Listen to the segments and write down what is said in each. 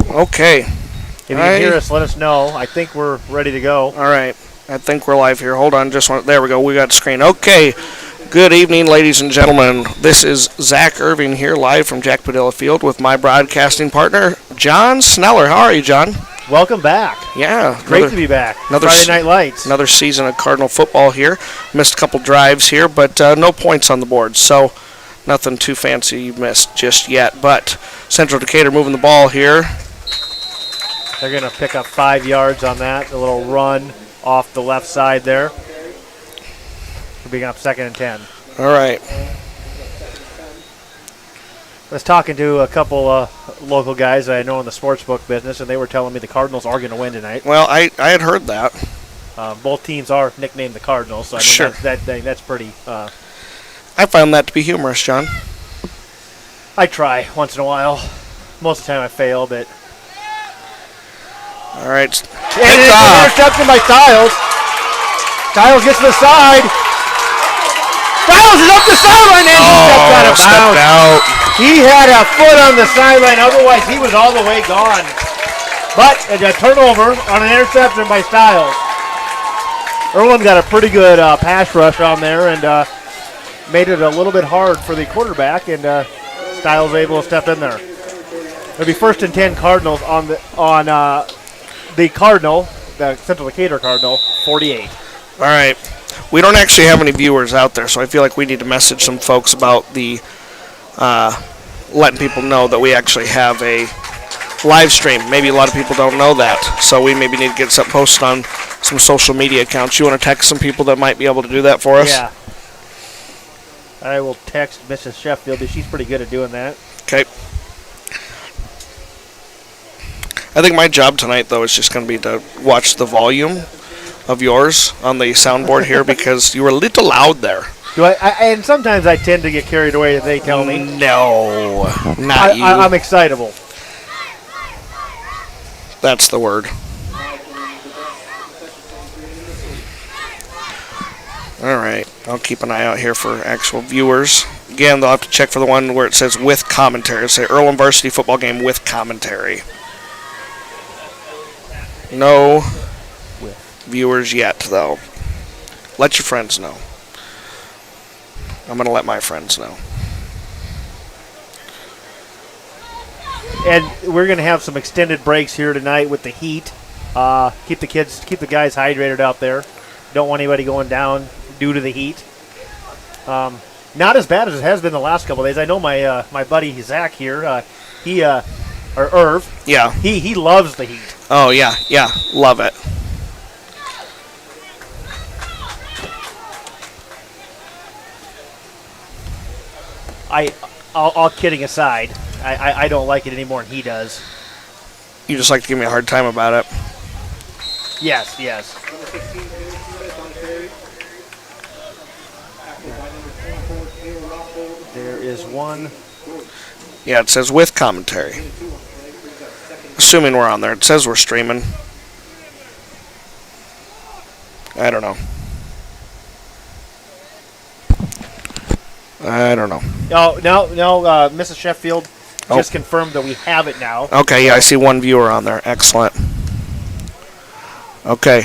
Okay. If you can hear us, let us know. I think we're ready to go. All right. I think we're live here. Hold on. There we go. We got a screen. Okay. Good evening, ladies and gentlemen. This is Zach Irving here, live from Jack Padilla Field with my broadcasting partner, John Sneller. How are you, John? Welcome back. Yeah. Great to be back. Friday Night Lights. Another season of Cardinal football here. Missed a couple drives here, but no points on the board. So nothing too fancy you missed just yet. But Central Decatur moving the ball here. They're going to pick up 5 yards on that. A little run off the left side there. We're being up 2nd and 10. All right. I was talking to a couple local guys that I know in the sportsbook business, and they were telling me the Cardinals are going to win tonight. Well, I had heard that. Both teams are nicknamed the Cardinals, so I mean, sure. That's pretty. I found that to be humorous, John. I try once in a while. Most of the time I fail, but. All right. And it's an interception by Stiles. Stiles gets to the side. Stiles is up the sideline and he stepped out. He had a foot on the sideline, otherwise he was all the way gone. But a turnover on an interception by Stiles. Earlham got a pretty good pass rush on there and made it a little bit hard for the quarterback, and Stiles able to step in there. It'll be 1st and 10 Cardinals on the Cardinal, the Central Decatur Cardinal, 48. All right. We don't actually have any viewers out there, so I feel like we need to message some folks about the letting people know that we actually have a live stream. Maybe a lot of people don't know that, so we maybe need to get something posted on some social media accounts. You want to text some people that might be able to do that for us? Yeah. I will text Mrs. Sheffield. She's pretty good at doing that. Okay. I think my job tonight, though, is just going to be to watch the volume of yours on the soundboard here because you were a little loud there. And sometimes I tend to get carried away if they tell me. No, not you. I'm excitable. That's the word. All right. I'll keep an eye out here for actual viewers. Again, they'll have to check for the one where it says with commentary. It'll say Earlham Varsity Football Game with commentary. No viewers yet, though. Let your friends know. I'm going to let my friends know. And we're going to have some extended breaks here tonight with the heat. Keep the guys hydrated out there. Don't want anybody going down due to the heat. Not as bad as it has been the last couple of days. I know my buddy Zach here, or Irv. Yeah. He loves the heat. Oh, yeah, love it. All kidding aside, I don't like it any more than he does. You just like to give me a hard time about it. Yes. There is one. Yeah, it says with commentary. Assuming we're on there. It says we're streaming. I don't know. Oh, no, Mrs. Sheffield just confirmed that we have it now. Okay, yeah, I see one viewer on there. Excellent. Okay.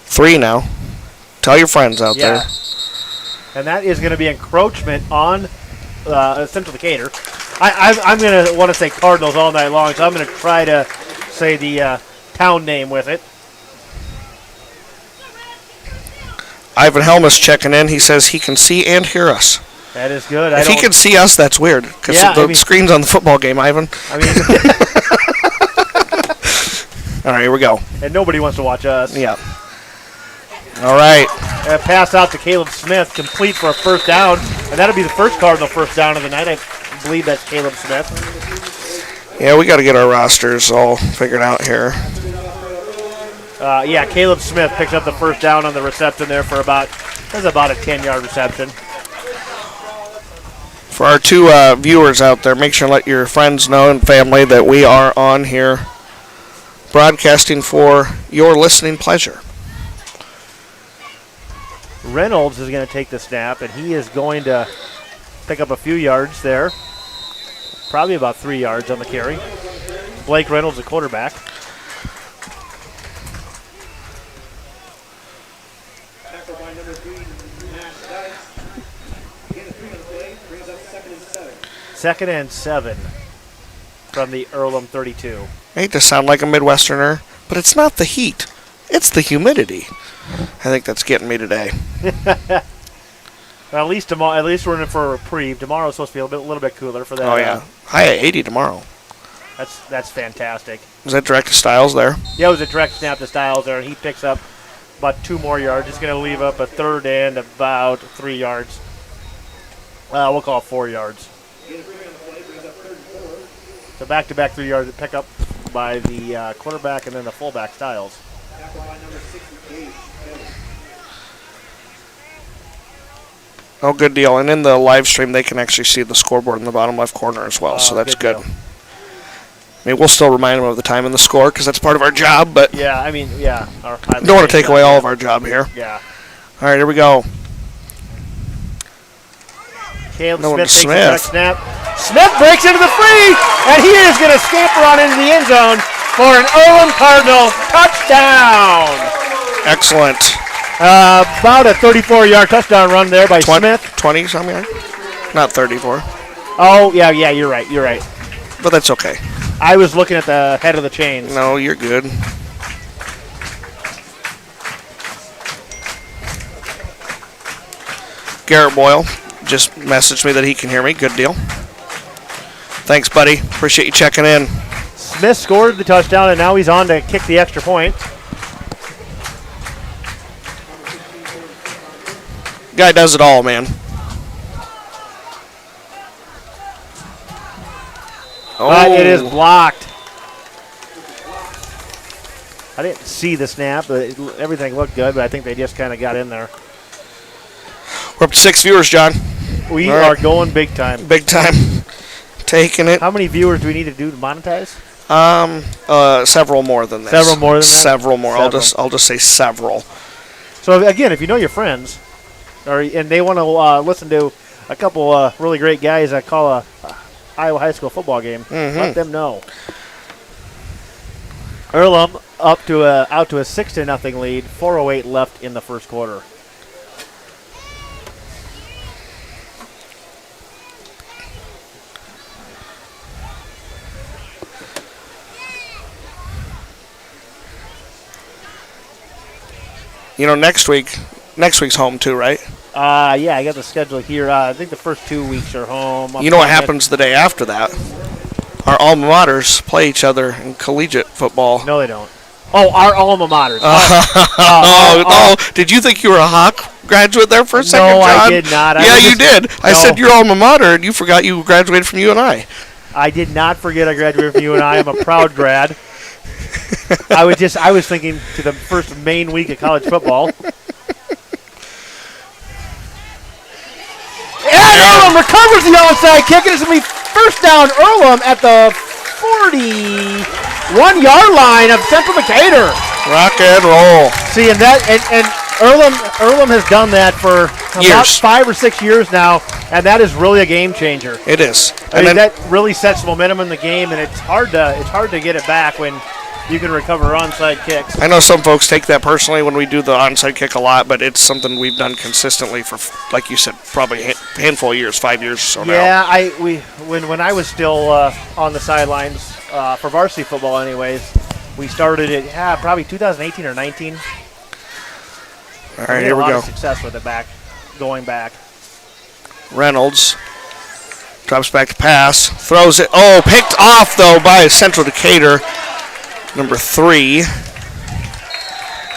3 now. Tell your friends out there. And that is going to be encroachment on Central Decatur. I'm going to want to say Cardinals all night long, so I'm going to try to say the town name with it. Ivan Helmus checking in. He says he can see and hear us. That is good. If he can see us, that's weird. Because the screen's on the football game, Ivan. All right, here we go. And nobody wants to watch us. Yeah. All right. Pass out to Caleb Smith, complete for a first down. And that'll be the first Cardinal first down of the night. I believe that's Caleb Smith. Yeah, we got to get our rosters all figured out here. Caleb Smith picks up the first down on the reception there for about a 10-yard reception. For our 2 viewers out there, make sure to let your friends know and family that we are on here broadcasting for your listening pleasure. Reynolds is going to take the snap, and he is going to pick up a few yards there. Probably about 3 yards on the carry. Blake Reynolds, the quarterback. Second and 7 from the Earlham 32. I hate to sound like a Midwesterner, but it's not the heat. It's the humidity. I think that's getting me today. Well, at least tomorrow. At least we're in for a reprieve. Tomorrow's supposed to be a little bit cooler for that. Oh yeah, high at 80 tomorrow. That's fantastic. Was that direct to Styles there? Yeah, it was a direct snap to Styles there, and he picks up about 2 more yards. He's going to leave up a third and about 3 yards. We'll call it 4 yards. So back-to-back 3 yards pick up by the quarterback and then the fullback Styles. Oh, good deal. And in the live stream, they can actually see the scoreboard in the bottom left corner as well, so that's good. I mean, we'll still remind them of the time and the score because that's part of our job, but yeah, I mean, yeah. Don't want to take away all of our job here. Yeah. All right, here we go. Caleb Smith takes a direct snap. Smith breaks into the free, and he is going to scamper on into the end zone for an Earlham Cardinal touchdown. Excellent. About a 34-yard touchdown run there by Smith. 20-something? Not 34. Oh, yeah, you're right. But that's okay. I was looking at the head of the chains. No, you're good. Garrett Boyle just messaged me that he can hear me. Good deal. Thanks, buddy. Appreciate you checking in. Smith scored the touchdown, and now he's on to kick the extra point. Guy does it all, man. It is blocked. I didn't see the snap, but everything looked good, but I think they just kind of got in there. We're up to 6 viewers, John. We are going big time. Big time. Taking it. How many viewers do we need to do to monetize? Several more than this. Several more than that? Several more. I'll just say several. So again, if you know your friends, and they want to listen to a couple really great guys that call a Iowa high school football game, let them know. Earlham out to a 6-0 lead. 4:08 left in the first quarter. You know, next week's home too, right? Yeah, I got the schedule here. I think the first 2 weeks are home. You know what happens the day after that? Our alma maters play each other in collegiate football. No, they don't. Oh, our alma maters. Did you think you were a Hawk graduate there for a second, No, John? I did not. You did. I said your alma mater, and you forgot you graduated from UNI. I did not forget I graduated from UNI. I'm a proud grad. I was thinking to the first main week of college football. And Earlham recovers the onside kick. It's going to be first down Earlham at the 41-yard line of Central Decatur. Rock and roll. See, and Earlham has done that for about 5 or 6 years now, and that is really a game changer. It is. I mean, that really sets momentum in the game, and it's hard to get it back when you can recover onside kicks. I know some folks take that personally when we do the onside kick a lot, but it's something we've done consistently for, like you said, probably a handful of years, 5 years or so now. Yeah, when I was still on the sidelines for varsity football anyways, we started it probably 2018 or 19. All right, here we go. A lot of success with it going back. Reynolds drops back to pass, throws it. Oh, picked off, though, by Central Decatur. Number 3,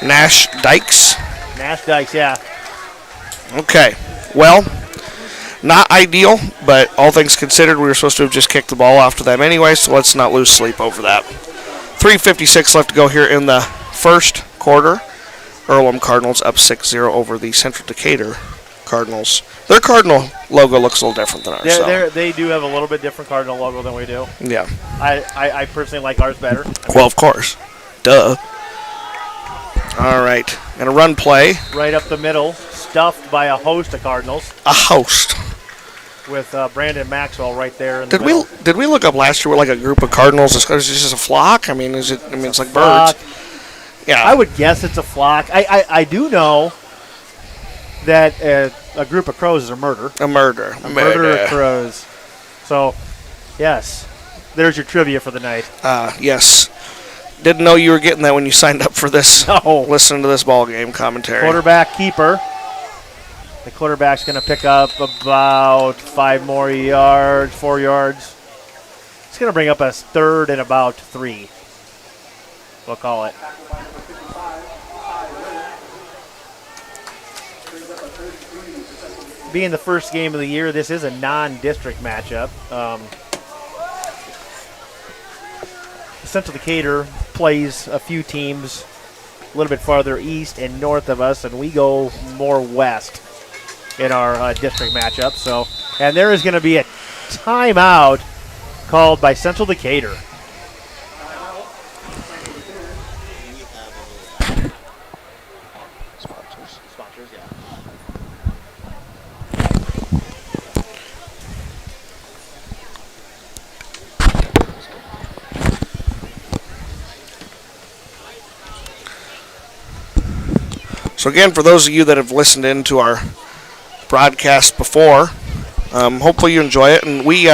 Nash Dykes. Nash Dykes, yeah. Okay, well, not ideal, but all things considered, we were supposed to have just kicked the ball after them anyway, so let's not lose sleep over that. 3:56 left to go here in the first quarter. Earlham Cardinals up 6-0 over the Central Decatur Cardinals. Their Cardinal logo looks a little different than ours. They do have a little bit different Cardinal logo than we do. Yeah. I personally like ours better. Well, of course. Duh. All right. And a run play. Right up the middle, stuffed by a host of Cardinals. A host. with Brandon Maxwell right there. In did we look up last year with like a group of cardinals? Is it just a flock? I mean, is it? I mean, it's like flock. birds. Yeah. I would guess it's a flock. I do know that a group of crows is a murder. A murder. A murder of crows. So, yes, there's your trivia for the night. Yes. Didn't know you were getting that when you signed up for this. No. Listening to this ball game commentary. Quarterback keeper. The quarterback's going to pick up about 4 yards. It's going to bring up a third and about 3. We'll call it. Being the first game of the year, this is a non-district matchup. Central Decatur plays a few teams a little bit farther east and north of us, and we go more west in our district matchup. So, and there is going to be a timeout called by Central Decatur. Sponsors, yeah. So again, for those of you that have listened in to our broadcast before, hopefully you enjoy it, and we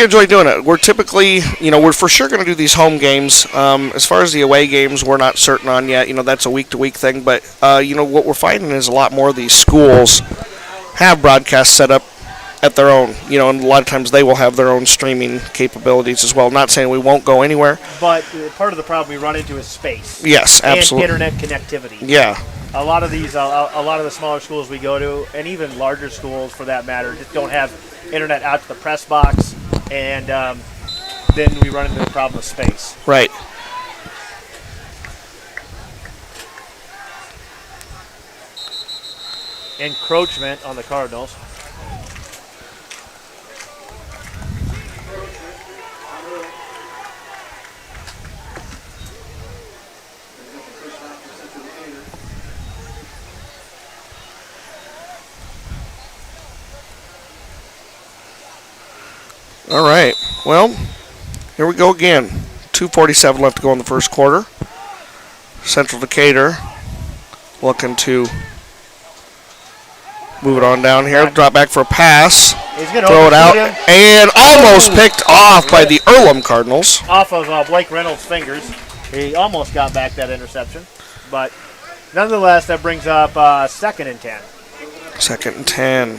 enjoy doing it. We're typically, we're for sure going to do these home games. As far as the away games, we're not certain on yet. That's a week-to-week thing, but what we're finding is a lot more of these schools have broadcasts set up at their own, and a lot of times they will have their own streaming capabilities as well. Not saying we won't go anywhere. But part of the problem we run into is space. Yes, absolutely. And internet connectivity. Yeah. A lot of these, a lot of the smaller schools we go to, and even larger schools for that matter, just don't have internet out to the press box, and then we run into the problem of space. Right. Encroachment on the Cardinals. All right. Well, here we go again. 2:47 left to go in the first quarter. Central Decatur looking to move it on down here. Drop back for a pass. He's going to throw it out. him. And almost picked off by the Earlham Cardinals. Off of Blake Reynolds' fingers. He almost got back that interception. But nonetheless, that brings up 2nd and 10. 2nd and 10.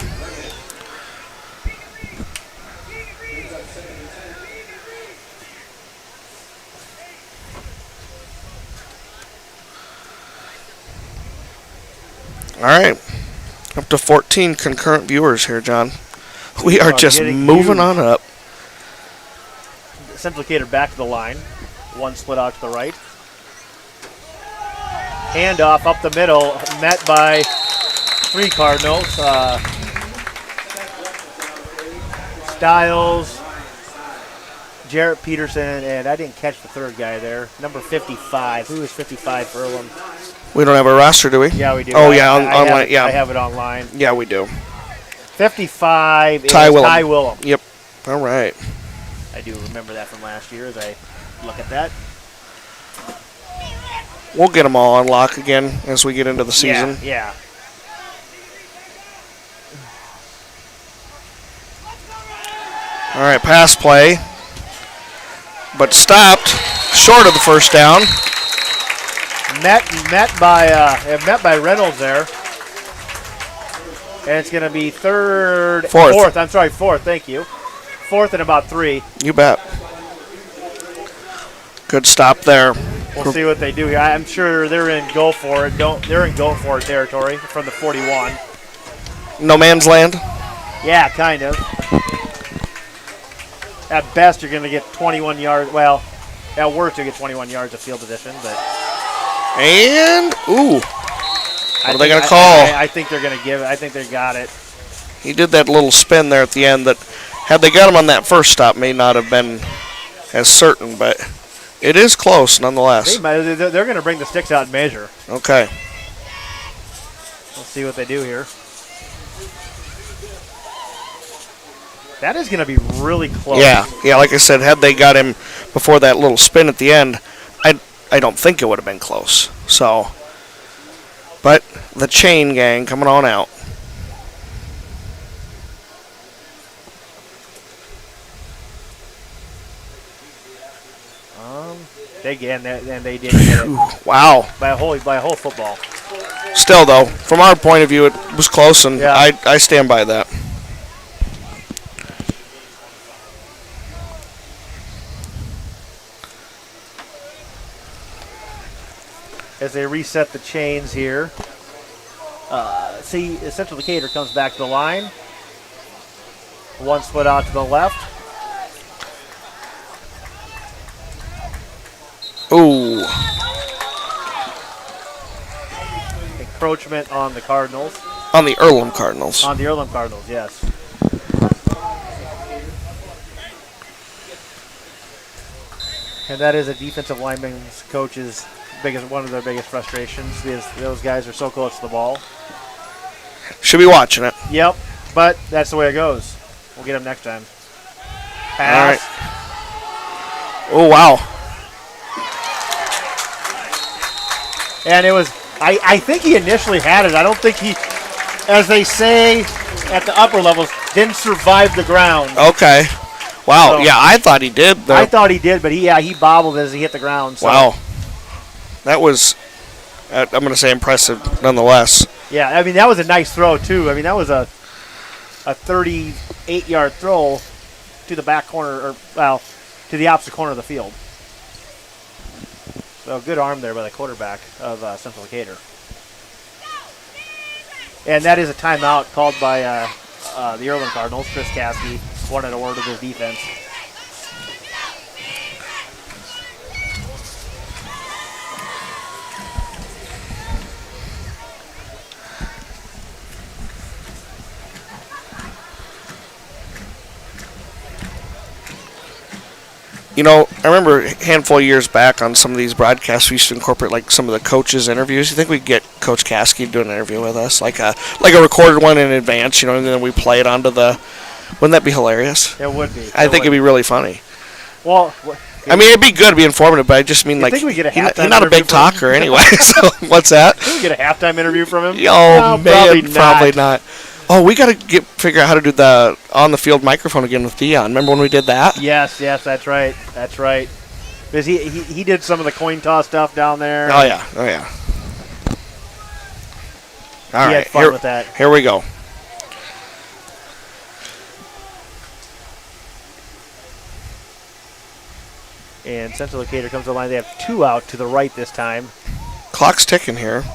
All right, up to 14 concurrent viewers here, John. We are just moving on up. Central Decatur back to the line. One split out to the right. Handoff up the middle, met by 3 Cardinals. Stiles, Jarrett Peterson, and I didn't catch the third guy there. Number 55. Who is 55 for Earlham? We don't have a roster, do we? Yeah, we do. Oh, yeah, online. Yeah, I have it online. Yeah, we do. 55 is Ty Ty Willem. Yep. All right. I do remember that from last year as I look at that. We'll get them all on lock again as we get into the season. Yeah. All right, pass play, but stopped short of the first down. Met by Reynolds there. And it's going to be fourth. I'm sorry, fourth. Thank you. 4th and about 3. You bet. Good stop there. We'll see what they do here. I'm sure they're in go for it. They're in go for it territory from the 41. No man's land? Yeah, kind of. At best, you're going to get 21 yards. Well, at worst, you get 21 yards of field position. But and what are they going to call? I think they're going to give it. I think they got it. He did that little spin there at the end that, had they got him on that first stop, may not have been as certain, but it is close nonetheless. They're going to bring the sticks out and measure. Okay. We'll see what they do here. That is going to be really close. Yeah. Like I said, had they got him before that little spin at the end, I don't think it would have been close. So, but the chain gang coming on out. They did get it. Wow. By a whole football. Still, though, from our point of view, it was close, and yeah. I stand by that. As they reset the chains here. See, Central Decatur comes back to the line. One split out to the left. Ooh. Encroachment on the Cardinals. On the Earlham Cardinals. On the Earlham Cardinals, yes. And that is a defensive lineman's coach's one of their biggest frustrations. Because those guys are so close to the ball. Should be watching it. Yep, but that's the way it goes. We'll get them next time. Pass. All right. Oh, wow. And it was, I think he initially had it. I don't think he, as they say at the upper levels, didn't survive the ground. Okay. Wow. So, yeah, I thought he did. Though. I thought he did, but he bobbled as he hit the ground. So. Wow. That was, I'm going to say impressive nonetheless. Yeah, I mean, that was a nice throw, too. I mean, that was a 38-yard throw to the back corner, to the opposite corner of the field. So good arm there by the quarterback of Central Decatur. And that is a timeout called by the Earlham Cardinals. Chris Caskey wanted a word with his defense. You know, I remember a handful of years back on some of these broadcasts, we used to incorporate like some of the coaches' interviews. You think we'd get Coach Caskey to do an interview with us, like a recorded one in advance, and then we play it onto the. Wouldn't that be hilarious? It would be. I think it'd be really funny. Well, I mean, it'd be good to be informative, but I just mean like think we get a he's halftime not a big talker anyway. So what's that? Can we get a halftime interview from him? Oh, no, man, probably not. Oh, we got to figure out how to do the on-the-field microphone again with Dion. Remember when we did that? Yes, that's right. That's right. Because he did some of the coin toss stuff down there. Oh, yeah. All right, had fun with that. Here we go. And Central Decatur comes to the line. They have 2 out to the right this time. Clock's ticking here.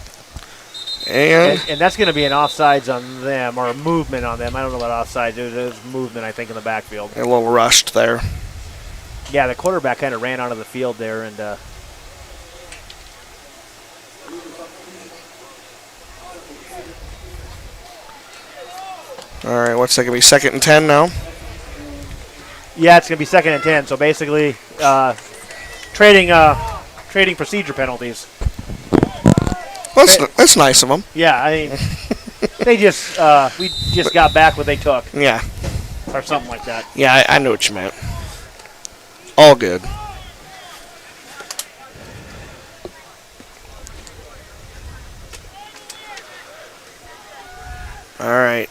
And that's going to be an offsides on them, or a movement on them. I don't know about offsides. There's movement, I think, in the backfield. A little rushed there. Yeah, the quarterback kind of ran out of the field there. And all right, what's that going to be, 2nd and 10 now? Yeah, it's going to be 2nd and 10. So basically, trading procedure penalties. That's nice of them. Yeah, I mean, we just got back what they took. Yeah. Or something like that. Yeah, I know what you meant. All good. All right.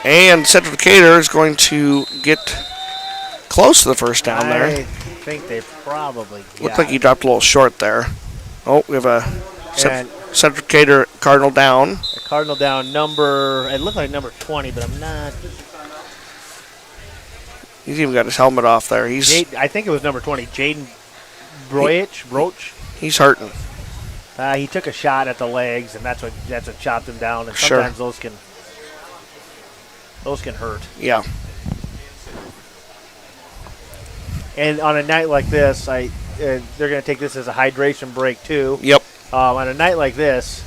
And Central Decatur is going to get close to the first down there. I think they probably got Looked like he dropped a little short there. Oh, we have a Central Decatur Cardinal down. A Cardinal down it looked like number 20, but I'm not. He's even got his helmet off there. I think it was number 20, Jaden Broach. He's hurting. He took a shot at the legs, and that's what chopped him down. And Sure. sometimes those can hurt. Yeah. And on a night like this, they're going to take this as a hydration break too. Yep. On a night like this,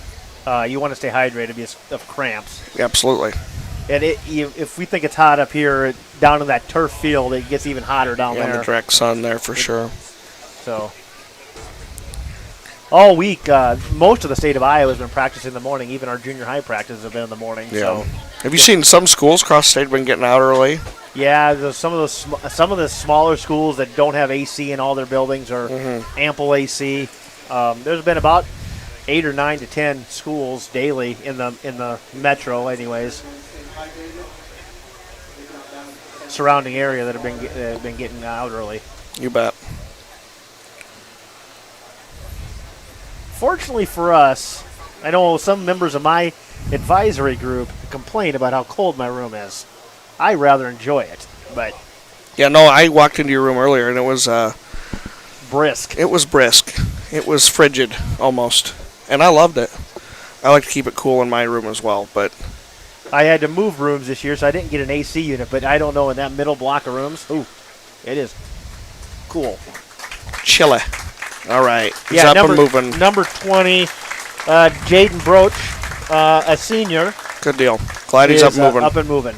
you want to stay hydrated because of cramps. Absolutely. And if we think it's hot up here, down in that turf field, it gets even hotter down there. In the direct sun there for sure. So. all week, most of the state of Iowa has been practicing in the morning. Even our junior high practices have been in the morning. Yeah. So, have you seen some schools across the state have been getting out early? yeah, some of the smaller schools that don't have AC in all their buildings or ample AC. There's been about 8 or 9 to 10 schools daily in the metro, anyways, surrounding area that have been getting out early. You bet. Fortunately for us, I know some members of my advisory group complain about how cold my room is. I rather enjoy it, but Yeah, no, I walked into your room earlier and it was brisk. It was brisk. It was frigid almost, and I loved it. I like to keep it cool in my room as well, but I had to move rooms this year, so I didn't get an AC unit, but I don't know, in that middle block of rooms, it is cool. chilly. All right, he's Yeah, up and moving. Number 20, Jaden Broach, a senior. Good deal. Glad he's up and moving. Up and moving.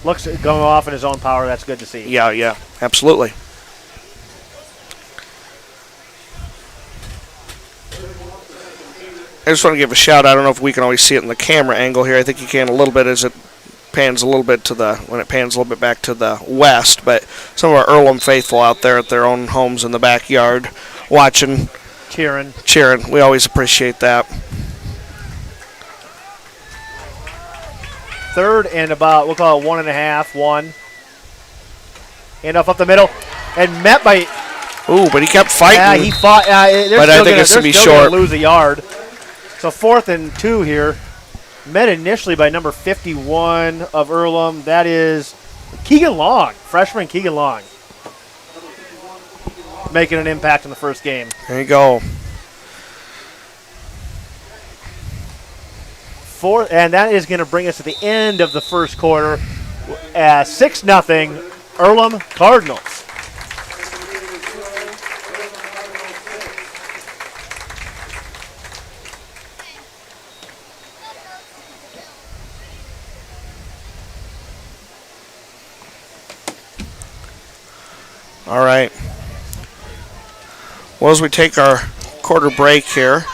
Looks going off in his own power. That's good to see. Yeah, absolutely. I just want to give a shout. I don't know if we can always see it in the camera angle here. I think you can a little bit as it pans a little bit to when it pans a little bit back to the west. But some of our Earlham faithful out there at their own homes in the backyard, watching, cheering. We always appreciate that. Third and about, we'll call it 1.5, 1. Handoff up the middle, and met by. Ooh, but he kept fighting. Yeah, he fought. But I think it's going to be short. Lose a yard. So 4th and 2 here. Met initially by number 51 of Earlham. That is Keegan Long, freshman Keegan Long, making an impact in the first game. There you go. And that is going to bring us to the end of the first quarter. 6-0, Earlham Cardinals. All right. Well, as we take our quarter break here,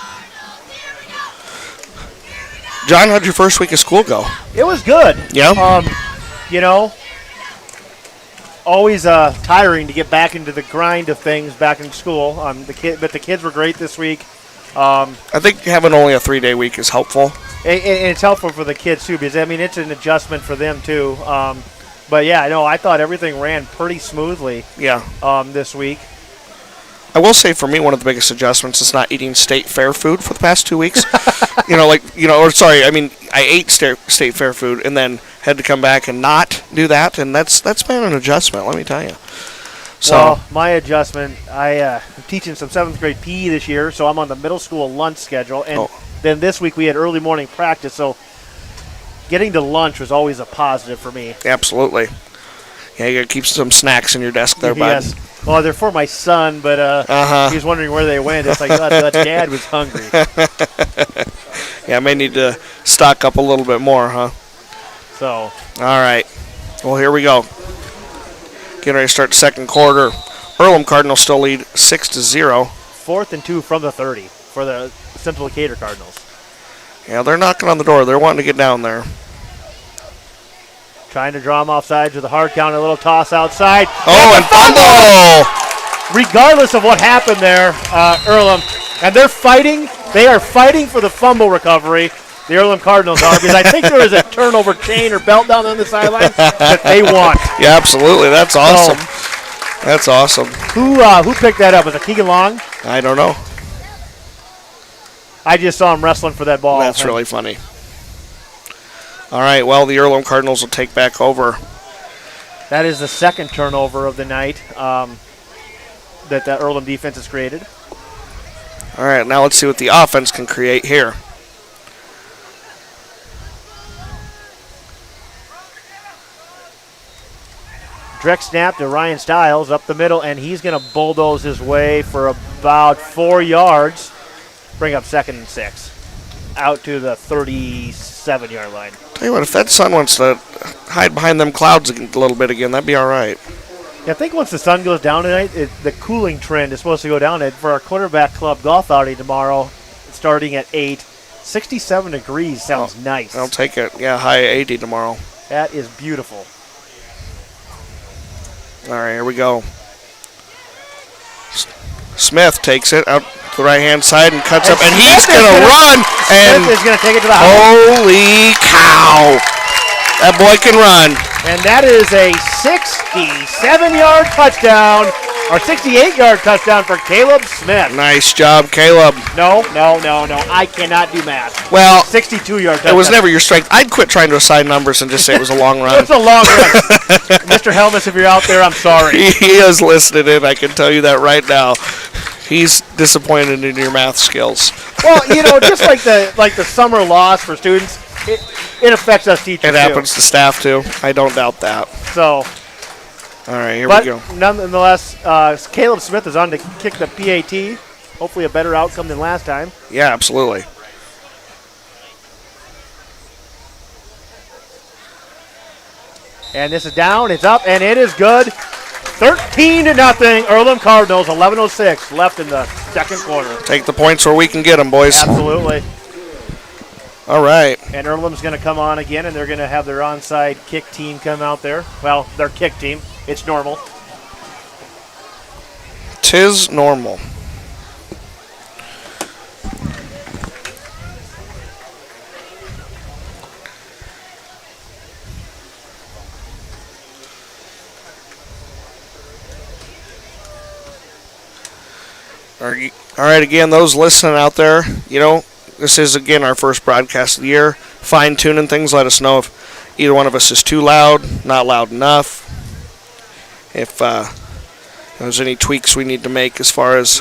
John, how'd your first week of school go? It was good. Yeah? Always tiring to get back into the grind of things back in school. But the kids were great this week. I think having only a 3-day week is helpful. And it's helpful for the kids, too, because, it's an adjustment for them, too. But, yeah, I thought everything ran pretty smoothly this week. I will say for me, one of the biggest adjustments is not eating state fair food for the past 2 weeks. I ate state fair food and then had to come back and not do that, and that's been an adjustment, let me tell you. So, well, my adjustment, I'm teaching some 7th grade PE this year, so I'm on the middle school lunch schedule, and then this week we had early morning practice, so getting to lunch was always a positive for me. Absolutely. Yeah, you got to keep some snacks in your desk there, bud. Yes. Well, they're for my son, but he was wondering where they went. It's like, Dad was hungry. Yeah, I may need to stock up a little bit more, huh? So. All right. Well, here we go. Getting ready to start the second quarter. Earlham Cardinals still lead 6-0. 4th and 2 from the 30 for the Central Decatur Cardinals. Yeah, they're knocking on the door. They're wanting to get down there. Trying to draw them off sides with a hard count, a little toss outside. Oh, and fumble! Regardless of what happened there, Earlham, and they're fighting. They are fighting for the fumble recovery. The Earlham Cardinals are, because I think there is a turnover chain or belt down on the sideline that they want. Yeah, absolutely. That's awesome. That's awesome. Who picked that up? Was it Keegan Long? I don't know. I just saw him wrestling for that ball. That's really funny. All right, well, the Earlham Cardinals will take back over. That is the second turnover of the night that the Earlham defense has created. All right, now let's see what the offense can create here. Direct snap to Ryan Stiles up the middle, and he's going to bulldoze his way for about 4 yards. Bring up 2nd and 6. Out to the 37-yard line. Tell you what, if that sun wants to hide behind them clouds a little bit again, that'd be all right. I think once the sun goes down tonight, the cooling trend is supposed to go down. And for our quarterback club golf outing tomorrow, starting at 8, 67 degrees sounds nice. I'll take it. Yeah, high 80 tomorrow. That is beautiful. All right, here we go. Smith takes it out to the right-hand side and cuts up, and he's going to run. And Smith is going to take it to the house. Holy cow. That boy can run. And that is a 67-yard touchdown, or 68-yard touchdown for Caleb Smith. Nice job, Caleb. No. I cannot do math. Well, 62-yard touchdown. It was never your strength. I'd quit trying to assign numbers and just say it was a long run. It's a long run. Mr. Helmus, if you're out there, I'm sorry. He is listening in. I can tell you that right now. He's disappointed in your math skills. Well, just like the summer loss for students, it affects us teachers. It happens to staff too. I don't doubt that. So, all right, here we go. Nonetheless, Caleb Smith is on to kick the PAT. Hopefully, a better outcome than last time. Yeah, absolutely. And this is down. It's up, and it is good. 13-0. Earlham Cardinals. 11:06 left in the second quarter. Take the points where we can get them, boys. Absolutely. All right. And Earlham's going to come on again, and they're going to have their onside kick team come out there. Well, their kick team. It's normal. 'Tis normal. All right, again, those listening out there, this is, again, our first broadcast of the year. Fine-tuning things. Let us know if either one of us is too loud, not loud enough. If there's any tweaks we need to make as far as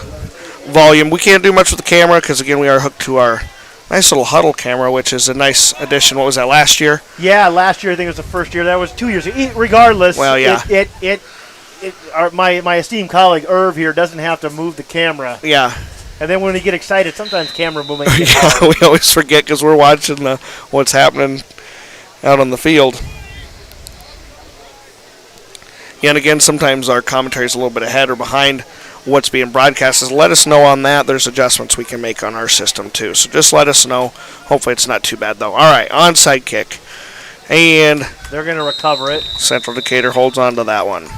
volume. We can't do much with the camera because, again, we are hooked to our nice little huddle camera, which is a nice addition. What was that, last year? Yeah, last year I think it was the first year. That was 2 years. Regardless, well, yeah. My esteemed colleague Irv here doesn't have to move the camera. Yeah. And then when we get excited, sometimes camera movement. Yeah, we always forget because we're watching what's happening out on the field. Yeah, and again, sometimes our commentary is a little bit ahead or behind what's being broadcast. Let us know on that. There's adjustments we can make on our system too. So just let us know. Hopefully it's not too bad though. All right, onside kick. And they're going to recover it. Central Decatur holds on to that one.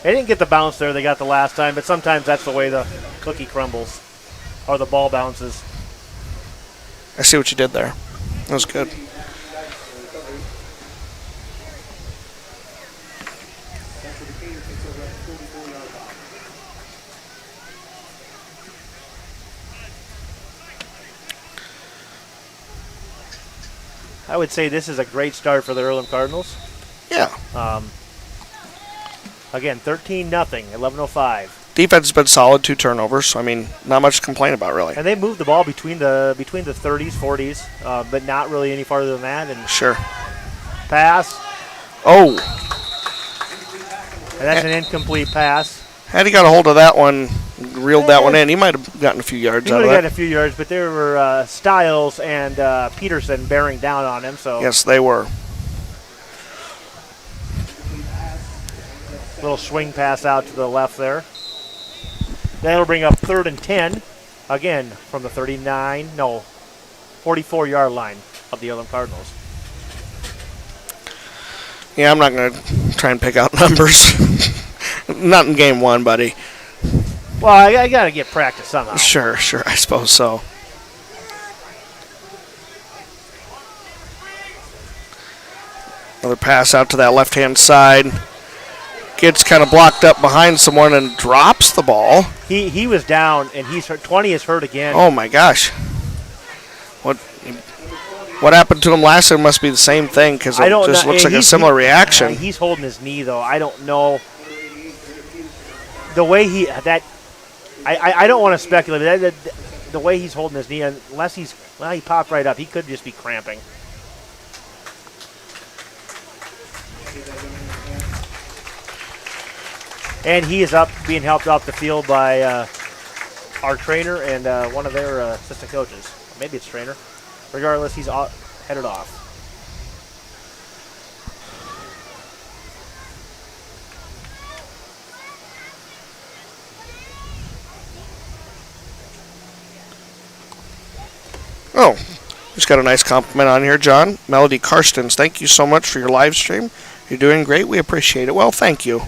They didn't get the bounce there they got the last time, but sometimes that's the way the cookie crumbles, or the ball bounces. I see what you did there. That was good. I would say this is a great start for the Earlham Cardinals. Yeah. Again, 13-0, 11:05. Defense has been solid, 2 turnovers. I mean, not much to complain about, really. And they moved the ball between the 30s, 40s, but not really any farther than that. And sure. Pass. Oh. And that's an incomplete pass. Had he got a hold of that one, reeled that one in, he might have gotten a few yards out of that. He would have gotten a few yards, but there were Stiles and Peterson bearing down on him. So yes, they were. Little swing pass out to the left there. That'll bring up 3rd and 10, again from the 44-yard line of the Earlham Cardinals. Yeah, I'm not going to try and pick out numbers. Not in game 1, buddy. Well, I got to get practice somehow. Sure, I suppose so. Another pass out to that left-hand side. Gets kind of blocked up behind someone and drops the ball. He was down, and he's hurt. 20 is hurt again. Oh, my gosh. What happened to him last time must be the same thing because it just looks like a similar reaction. He's holding his knee, though. I don't know. The way I don't want to speculate, but the way he's holding his knee, unless he popped right up, he could just be cramping. And he is up, being helped off the field by our trainer and one of their assistant coaches. Maybe it's trainer. Regardless, he's headed off. Oh, just got a nice compliment on here, John. Melody Karstens, thank you so much for your live stream. You're doing great. We appreciate it. Well, thank you.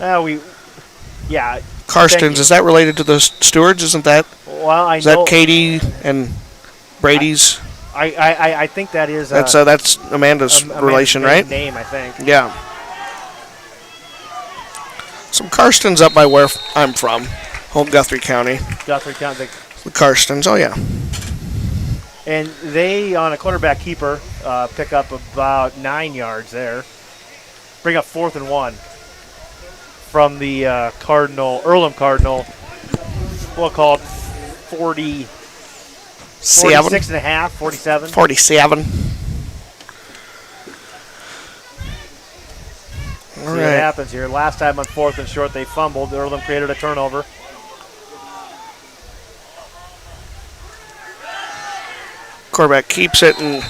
Yeah. Karstens, is that related to the Stewards? Isn't that? Well, is that Katie and Brady's? I think that is. That's Amanda's relation, right? Name, I think. Yeah. Some Karstens up by where I'm from, home Guthrie County. Guthrie County. The Karstens, oh yeah. And they, on a quarterback keeper, pick up about 9 yards there. Bring up 4th and 1 from the Earlham Cardinal. We'll call it 46 and a half, 47. 47. See what happens here. Last time on 4th and short, they fumbled. Earlham created a turnover. Quarterback keeps it and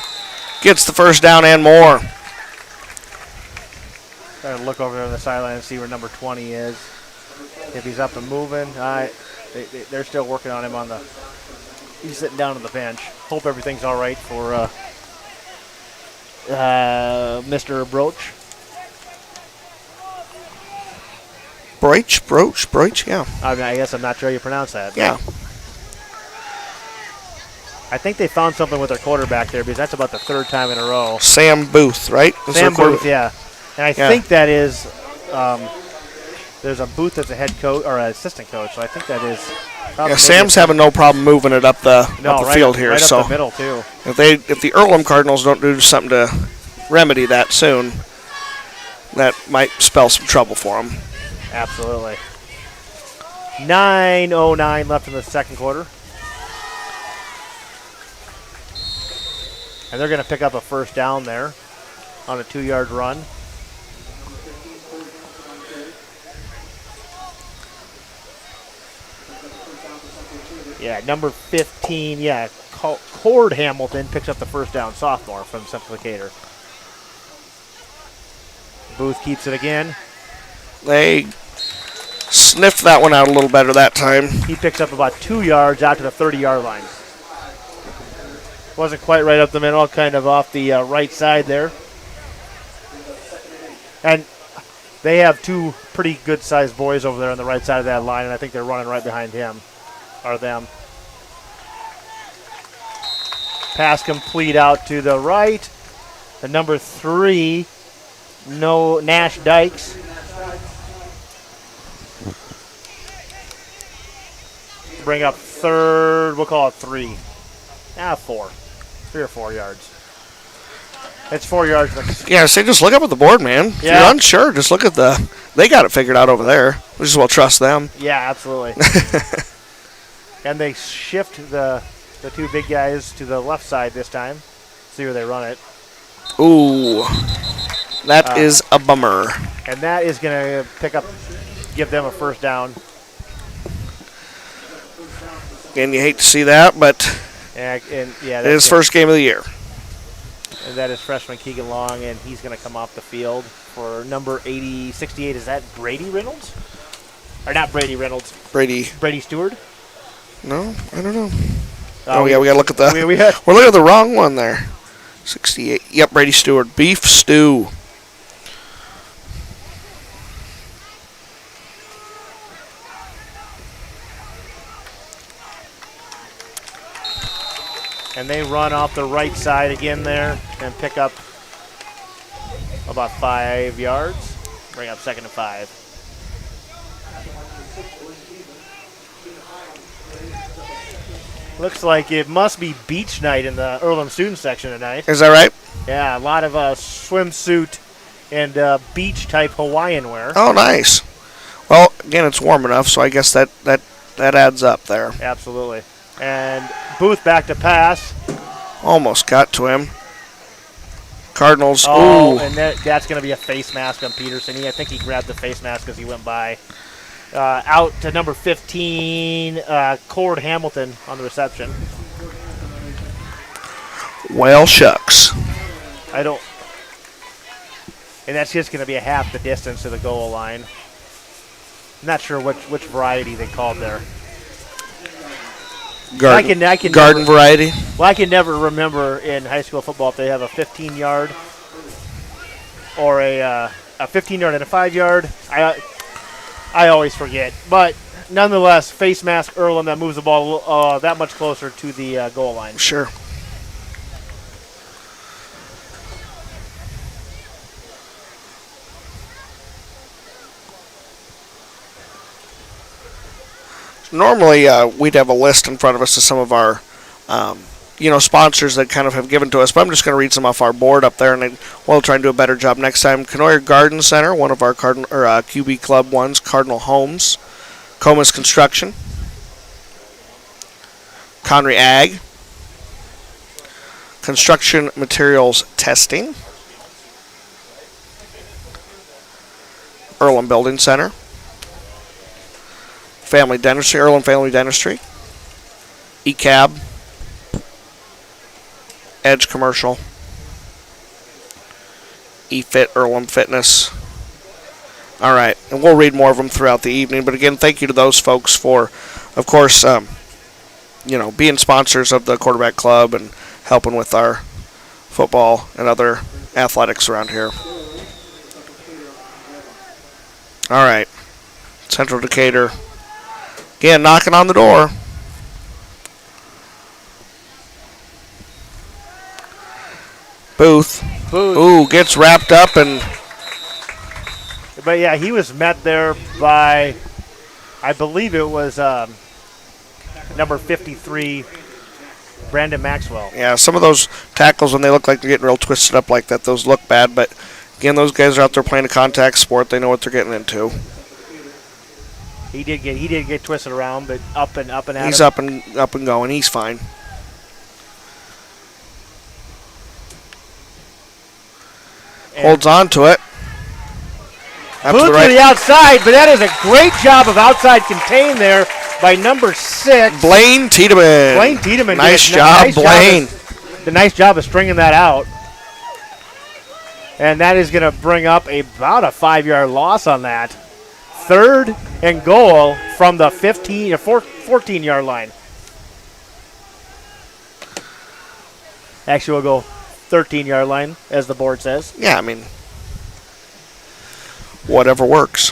gets the first down and more. Trying to look over there on the sideline and see where number 20 is. If he's up and moving. They're still working on him on the. He's sitting down on the bench. Hope everything's all right for Mr. Broach. Broach, yeah. I guess I'm not sure how you pronounce that. Yeah. I think they found something with their quarterback there because that's about the 3rd time in a row. Sam Booth, right? Sam Booth, yeah. And I think that is, there's a Booth that's a head coach or an assistant coach, so I think that is. Yeah, Sam's having no problem moving it up the field here. Right so up the middle too. If the Earlham Cardinals don't do something to remedy that soon, that might spell some trouble for them. Absolutely. 9:09 left in the second quarter. And they're going to pick up a first down there on a 2-yard run. Yeah, number 15, Cord Hamilton picks up the first down, sophomore from Central Decatur. Booth keeps it again. They sniffed that one out a little better that time. He picks up about 2 yards out to the 30-yard line. Wasn't quite right up the middle, kind of off the right side there. And they have 2 pretty good-sized boys over there on the right side of that line, and I think they're running right behind him, or them. Pass complete out to the right. The number 3, Nash Dykes. Bring up 3rd, we'll call it 3. 4. 3 or 4 yards. It's 4 yards. Yeah, so just look up at the board, man. If you're unsure, just look at they got it figured out over there. We just well trust them. Yeah, absolutely. And they shift the 2 big guys to the left side this time. See where they run it. Ooh, that is a bummer. And that is going to give them a first down. And you hate to see that, but it is first game of the year. And that is freshman Keegan Long, and he's going to come off the field for number 68. Is that Brady Reynolds? Or not Brady Reynolds. Brady Stewart? No, I don't know. We got to look at we're looking at the wrong one there. 68. Yep, Brady Stewart. Beef stew. And they run off the right side again there and pick up about 5 yards. Bring up 2nd and 5. Looks like it must be beach night in the Earlham student section tonight. Is that right? Yeah, a lot of swimsuit and beach-type Hawaiian wear. Oh, nice. Well, again, it's warm enough, so I guess that adds up there. Absolutely. And Booth back to pass. Almost got to him. Cardinals. Oh, ooh. And that's going to be a face mask on Peterson. I think he grabbed the face mask as he went by. Out to number 15, Cord Hamilton on the reception. Well, shucks. And that's just going to be a half the distance to the goal line. I'm not sure which variety they called there. Garden variety. Well, I can never remember in high school football if they have a 15-yard or a 15-yard and a 5-yard. I always forget. But nonetheless, face mask Earlham that moves the ball that much closer to the goal line. Sure. Normally, we'd have a list in front of us of some of our, sponsors that kind of have given to us. But I'm just going to read some off our board up there, and we'll try and do a better job next time. Canoyer Garden Center, one of our QB Club ones. Cardinal Homes, Comas Construction, Conry Ag, Construction Materials Testing, Earlham Building Center, Family Dentistry, Earlham Family Dentistry, ECAB, Edge Commercial, eFit, Earlham Fitness. All right, and we'll read more of them throughout the evening. But again, thank you to those folks for, of course, being sponsors of the quarterback club and helping with our football and other athletics around here. All right, Central Decatur. Again, knocking on the door. Booth. Ooh, gets wrapped up and. But yeah, he was met there by, I believe it was number 53, Brandon Maxwell. Yeah, some of those tackles when they look like they're getting real twisted up like that, those look bad. But again, those guys are out there playing a contact sport. They know what they're getting into. He did get twisted around, but up and at He's him. up and going. He's fine. And holds on to it. Booth to the outside, but that is a great job of outside contain there by number 6. Blaine Tiedemann. Blaine Tiedemann. Nice job, Blaine. The nice job of stringing that out. And that is going to bring up about a 5-yard loss on that. 3rd and goal from the 14-yard line. Actually, we'll go 13-yard line, as the board says. Yeah, I mean, whatever works.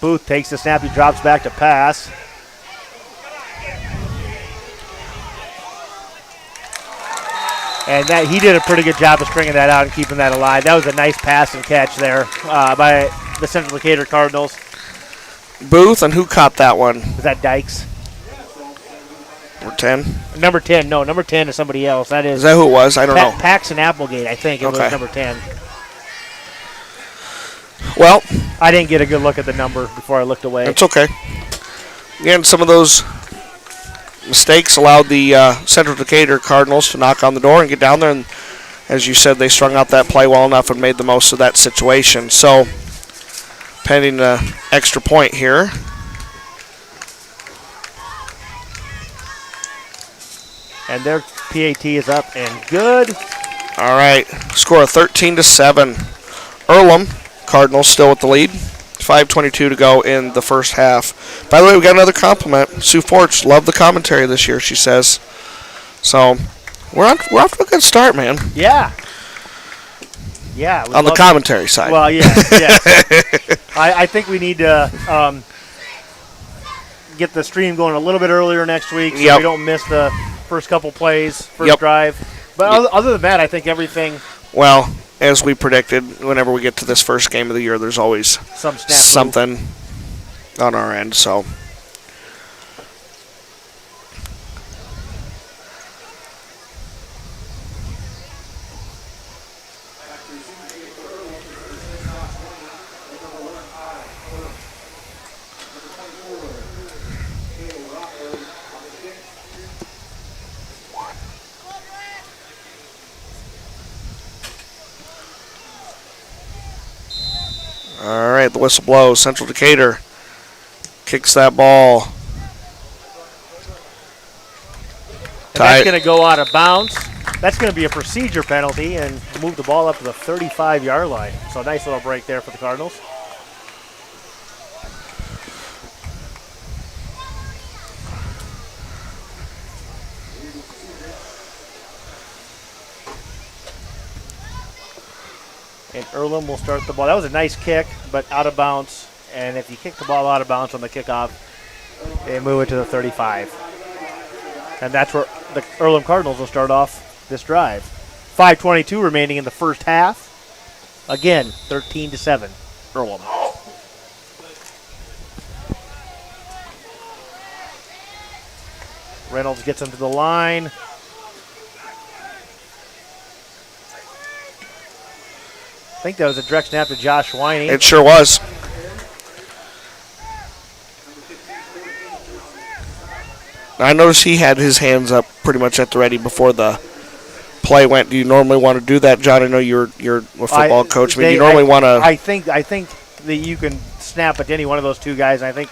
Booth takes the snap. He drops back to pass. And that he did a pretty good job of stringing that out and keeping that alive. That was a nice pass and catch there by the Central Decatur Cardinals. Booth, and who caught that one? Was that Dykes? Number 10? Number 10. No, number 10 is somebody else. Is that who it was? I don't know. Paxton Applegate, I think. It was number 10. Well, I didn't get a good look at the number before I looked away. It's okay. Again, some of those mistakes allowed the Central Decatur Cardinals to knock on the door and get down there. And as you said, they strung out that play well enough and made the most of that situation. So, pending an extra point here. And their PAT is up and good. All right, score of 13-7. Earlham Cardinals still with the lead. 5:22 to go in the first half. By the way, we got another compliment. Sue Forch loved the commentary this year, she says. So we're off to a good start, man. Yeah. Yeah. On the commentary side. Well, yeah. I think we need to get the stream going a little bit earlier next week so we don't miss the first couple plays, first drive. But other than that, I think everything. Well, as we predicted, whenever we get to this first game of the year, there's always something on our end. So, all right, the whistle blows. Central Decatur kicks that ball. And that's going to go out of bounds. That's going to be a procedure penalty and move the ball up to the 35-yard line. So a nice little break there for the Cardinals. And Earlham will start the ball. That was a nice kick, but out of bounds. And if you kick the ball out of bounds on the kickoff, they move it to the 35. And that's where the Earlham Cardinals will start off this drive. 5:22 remaining in the first half. Again, 13-7, Earlham. Reynolds gets him to the line. I think that was a direct snap to Josh Winey. It sure was. I noticed he had his hands up pretty much at the ready before the play went. Do you normally want to do that, John? I know you're a football coach. I mean, do you normally want to? I think that you can snap at any one of those two guys. I think.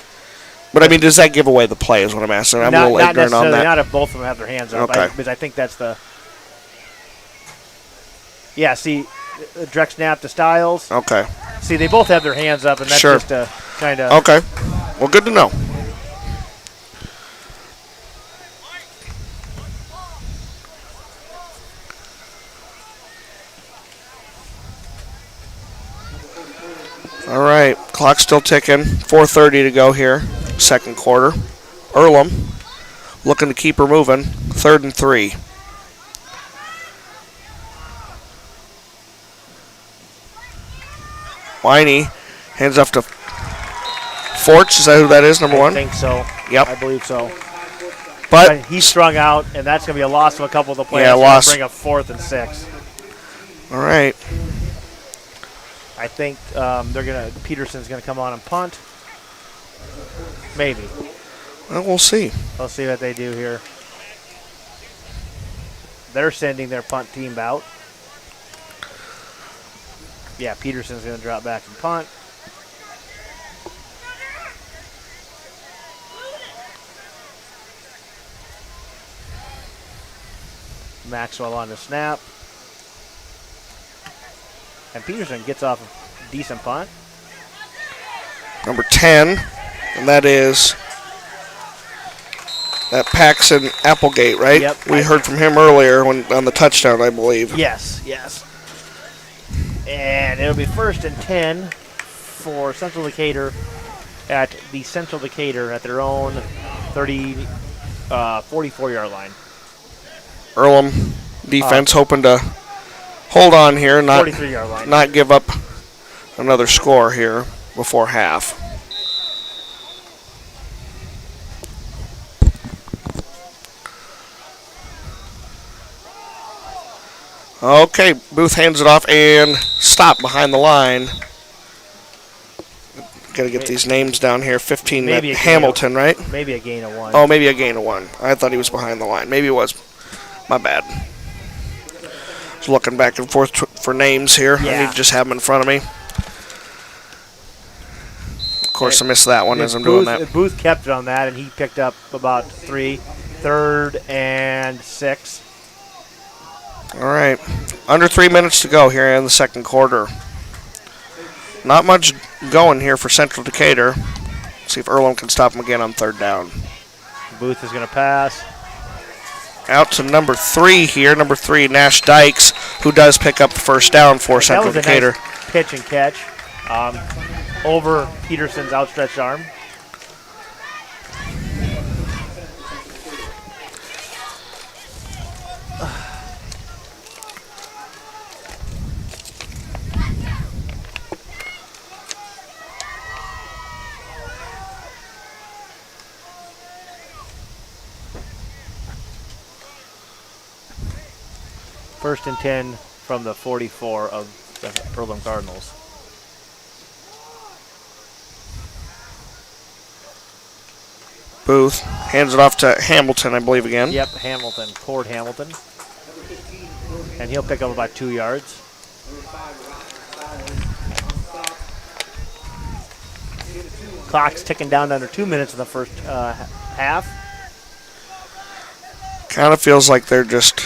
But I mean, does that give away the play? Is what I'm asking. I'm a little ignorant on that. Not if both of them have their hands up. Okay. Because I think that's the. Yeah. See, direct snap to Styles. Okay. See, they both have their hands up, and that's sure. just a kind of. Okay. Well, good to know. All right, clock's still ticking. 4:30 to go here, second quarter. Earlham looking to keep her moving. 3rd and 3. Winey hands off to Forts. Is that who that is, number 1? I think so. Yep. I believe so. But he's strung out, and that's going to be a loss of a couple of the players. Yeah, loss. Bring a 4th and 6. All right. I think Peterson's gonna come on and punt. Maybe. Well, we'll see. We'll see what they do here. They're sending their punt team out. Yeah, Peterson's gonna drop back and punt. Maxwell on the snap. And Peterson gets off a decent punt. Number 10, and that is that Paxton Applegate, right? Yep. We heard from him earlier on the touchdown, I believe. Yes. And it'll be 1st and 10 for Central Decatur at the Central Decatur at their own 44-yard line. Earlham defense hoping to hold on here, 43-yard line. Not give up another score here before half. Okay, Booth hands it off and stop behind the line. Got to get these names down here. 15, Hamilton, right? Maybe a gain of 1. Oh, maybe a gain of 1. I thought he was behind the line. Maybe it was. My bad. Just looking back and forth for names here. Yeah. I need to just have them in front of me. Of course, I missed that one as I'm doing that. Booth kept it on that, and he picked up about 3. 3rd and 6. All right. Under 3 minutes to go here in the second quarter. Not much going here for Central Decatur. See if Earlham can stop him again on 3rd down. Booth is going to pass. Out to number 3 here. Number 3, Nash Dykes, who does pick up the first down for Central Decatur. That was a nice pitch and catch over Peterson's outstretched arm. First and 10 from the 44 of the Earlham Cardinals. Booth hands it off to Hamilton, I believe, again. Yep, Hamilton, Cord Hamilton. And he'll pick up about 2 yards. Clock's ticking down to under 2 minutes in the first half. Kind of feels like they're just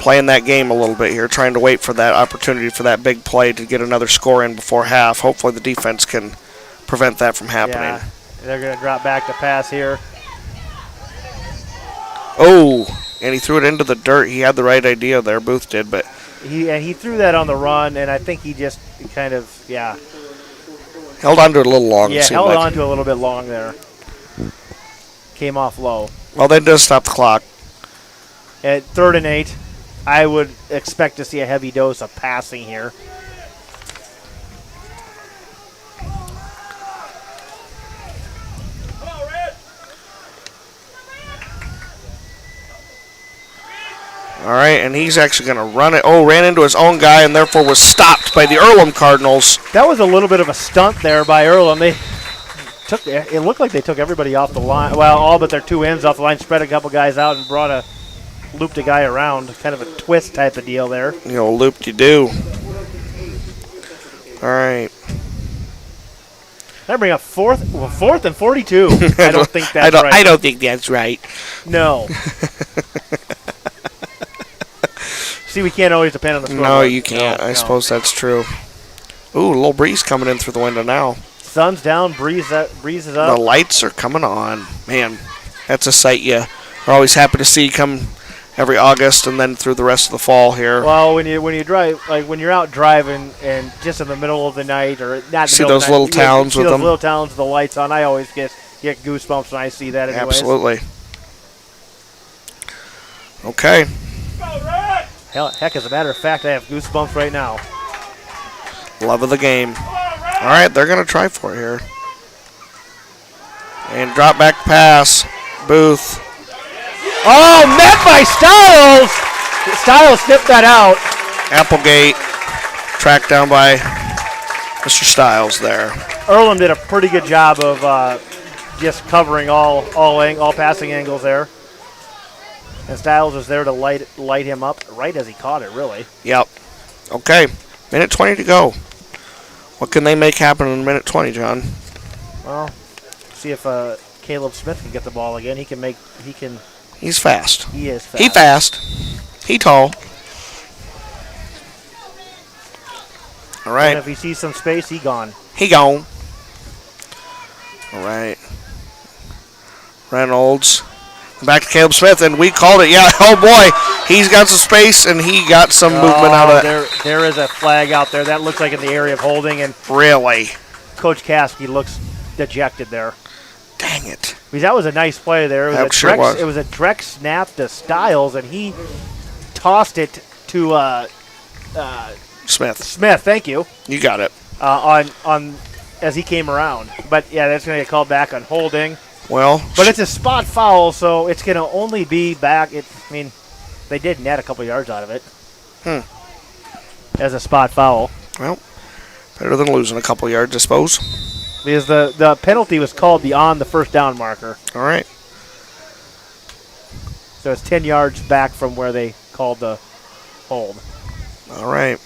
playing that game a little bit here, trying to wait for that opportunity for that big play to get another score in before half. Hopefully the defense can prevent that from happening. Yeah, they're going to drop back to pass here. Oh, and he threw it into the dirt. He had the right idea there, Booth did, but he threw that on the run, and I think he just kind of, held on to it a little long. Yeah, held on to it a little bit long there. Came off low. Well, that does stop the clock. At 3rd and 8, I would expect to see a heavy dose of passing here. All right, and he's actually going to run it. Oh, ran into his own guy and therefore was stopped by the Earlham Cardinals. That was a little bit of a stunt there by Earlham. It looked like they took everybody off the line. Well, all but their 2 ends off the line, spread a couple guys out and looped a guy around. Kind of a twist type of deal there. Looped you do. All right. That bring up 4th and 42. I don't think that's right. I don't think that's right. No. See, we can't always depend on the scoreboard. No, you can't. I suppose that's true. Ooh, a little breeze coming in through the window now. Sun's down, breeze is up. The lights are coming on. Man, that's a sight you are always happy to see come every August and then through the rest of the fall here. Well, when you drive, like when you're out driving and just in the middle of the night or not, see those little towns with them. Little towns with the lights on. I always get goosebumps when I see that. Anyways. Absolutely. Okay. Heck, as a matter of fact, I have goosebumps right now. Love of the game. All right, they're going to try for it here. And drop back pass. Booth. Oh, met by Stiles! Stiles snipped that out. Applegate tracked down by Mr. Stiles there. Earlham did a pretty good job of just covering all passing angles there. And Stiles was there to light him up right as he caught it, really. Yep. Okay, minute 20 to go. What can they make happen in minute 20, John? Well, see if Caleb Smith can get the ball again. He's fast. He is fast. He fast. He tall. All right. And if he sees some space, he gone. He gone. All right. Reynolds. Back to Caleb Smith, and we called it. Yeah, oh boy. He's got some space, and he got some movement out of that. There is a flag out there. That looks like in the area of holding. And really? Coach Caskey looks dejected there. Dang it. Because that was a nice play there. It was a direct snap to Stiles, and he tossed it to Smith. Smith, thank you. You got it. On as he came around. But, yeah, that's going to get called back on holding. Well, but it's a spot foul, so it's going to only be back. They did net a couple yards out of it. As a spot foul. Well, better than losing a couple yards, I suppose. Because the penalty was called beyond the first down marker. All right. So it's 10 yards back from where they called the hold. All right.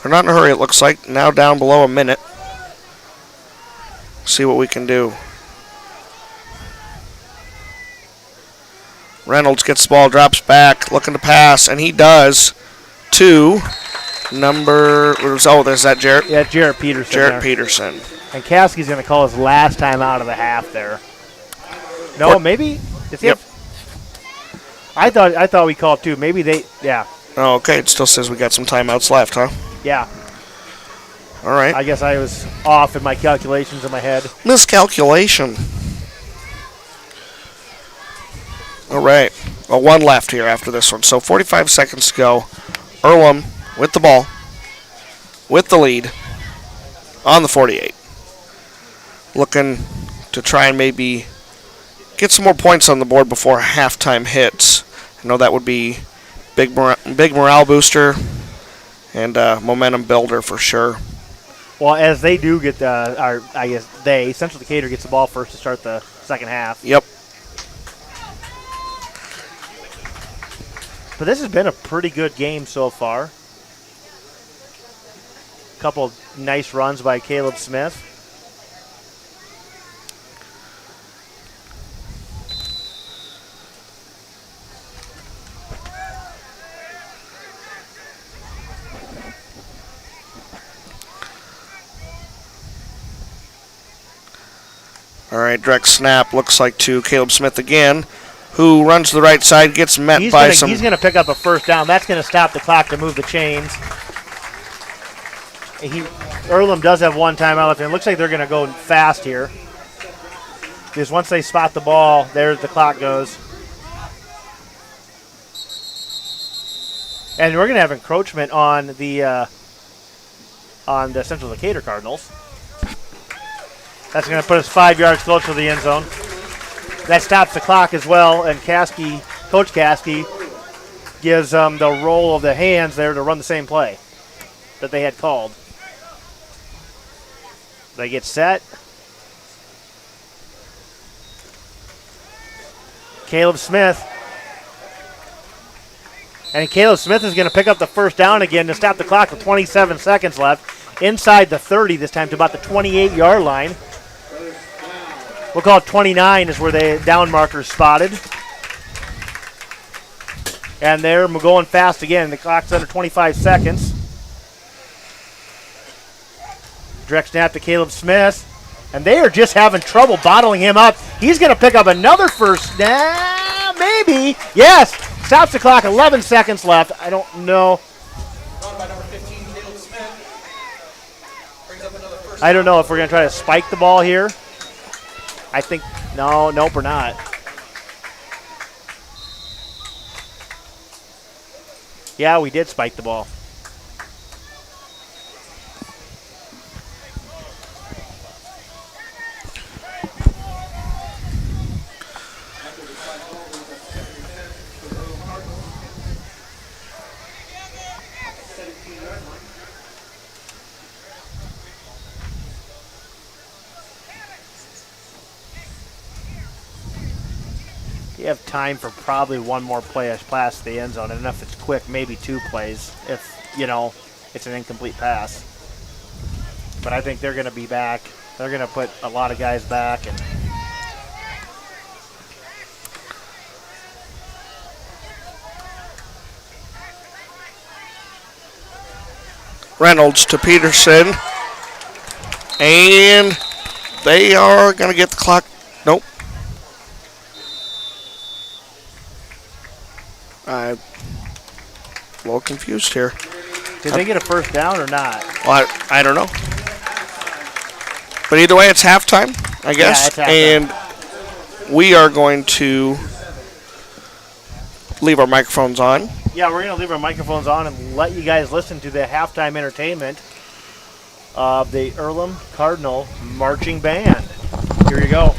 They're not in a hurry, it looks like. Now down below a minute. See what we can do. Reynolds gets the ball, drops back, looking to pass, and he does to there's that Jarrett? Yeah, Jarrett Peterson. Jarrett Peterson. And Caskey's going to call his last time out of the half there. No, maybe? Yep. I thought we called two. Maybe yeah. Oh, okay. It still says we got some timeouts left, huh? Yeah. All right. I guess I was off in my calculations in my head. Miscalculation. All right. Well, one left here after this one. So 45 seconds to go. Earlham with the ball, with the lead, on the 48. Looking to try and maybe get some more points on the board before halftime hits. I know that would be big morale booster and momentum builder for sure. Well, as they do get Central Decatur gets the ball first to start the second half. Yep. But this has been a pretty good game so far. Couple nice runs by Caleb Smith. All right, direct snap looks like to Caleb Smith again, who runs to the right side, gets met by some... He's going to pick up a first down. That's going to stop the clock to move the chains. Earlham does have one timeout left, and it looks like they're going to go fast here. Because once they spot the ball, there the clock goes. And we're going to have encroachment on the Central Decatur Cardinals. That's going to put us 5 yards closer to the end zone. That stops the clock as well, and Coach Caskey gives the roll of the hands there to run the same play that they had called. They get set. Caleb Smith. And Caleb Smith is going to pick up the first down again to stop the clock with 27 seconds left. Inside the 30 this time to about the 28-yard line. We'll call it 29 is where the down marker is spotted. And they're going fast again. The clock's under 25 seconds. Direct snap to Caleb Smith. And they are just having trouble bottling him up. He's going to pick up another first. Maybe. Yes. Stops the clock. 11 seconds left. I don't know. I don't know if we're going to try to spike the ball here. I think, nope, we're not. Yeah, we did spike the ball. You have time for probably one more play past the end zone, and if it's quick, maybe 2 plays if, it's an incomplete pass. But I think they're going to be back. They're going to put a lot of guys back. And Reynolds to Peterson. And they are going to get the clock. Nope. I'm a little confused here. Did they get a first down or not? Well, I don't know. But either way, it's halftime, I guess. Yeah, it's halftime. And we are going to leave our microphones on. Yeah, we're going to leave our microphones on and let you guys listen to the halftime entertainment of the Earlham Cardinal Marching Band. Here you go.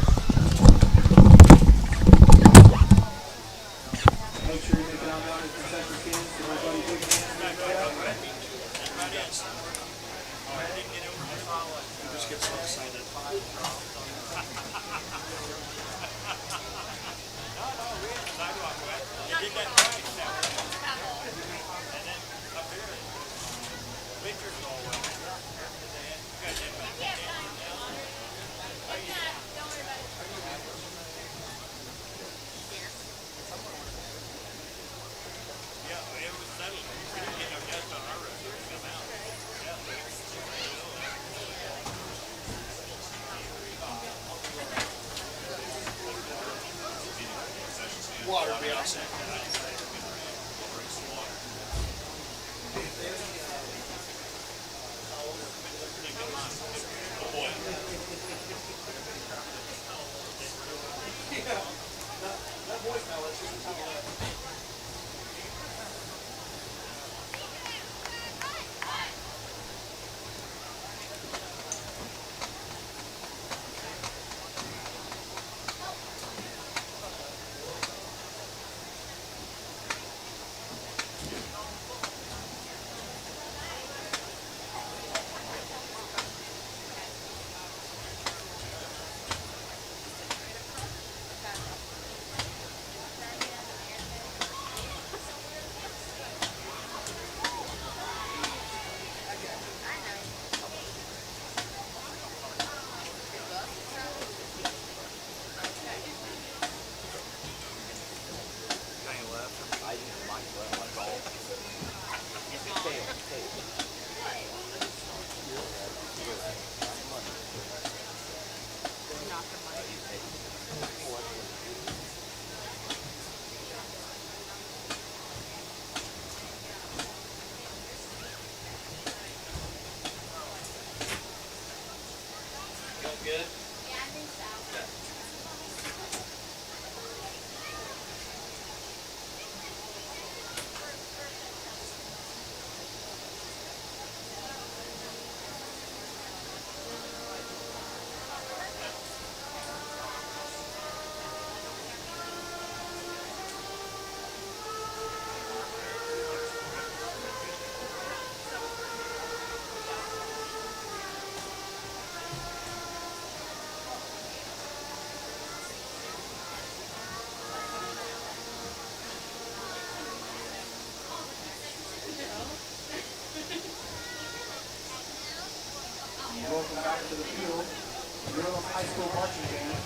Earlham High School marching band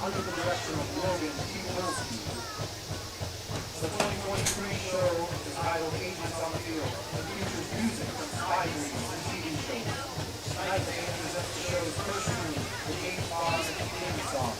under the direction of Logan T. Wilson. The 2023 show is titled Agents on the Field and features music from spy movies and TV shows. Tonight the band presents the show's first tune, the James Bond theme song.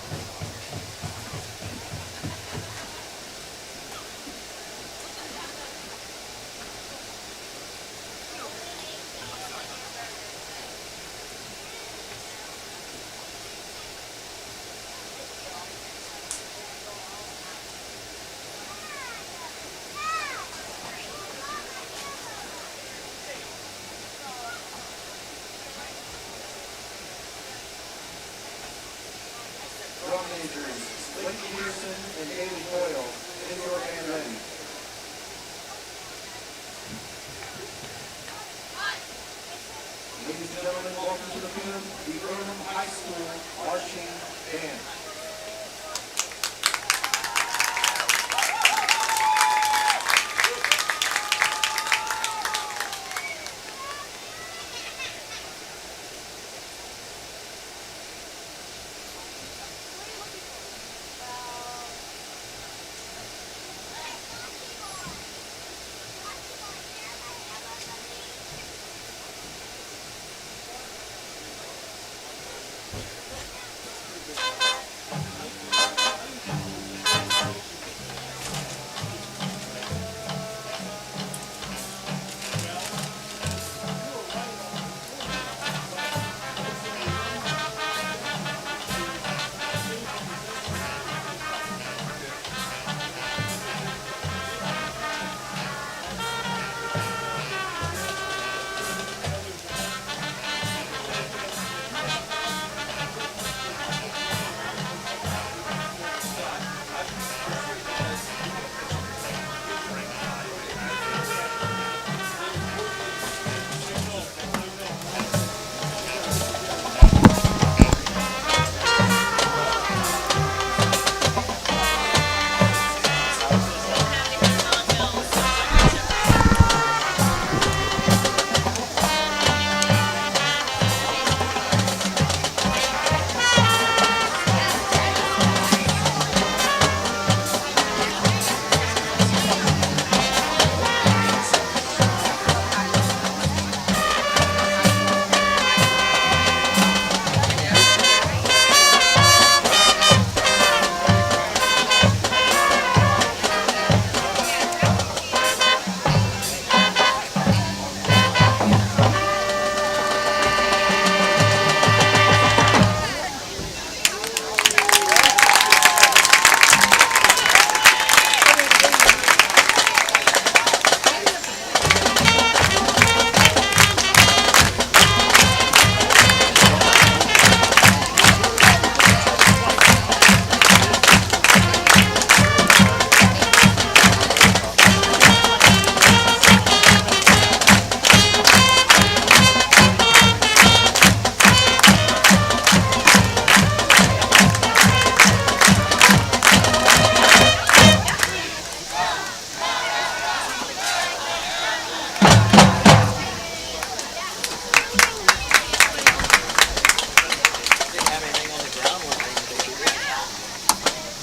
Drum majors, Blake Pearson and David Boyle, indoor band ready. Ladies and gentlemen, welcome to the field, the Earlham High School Marching Band.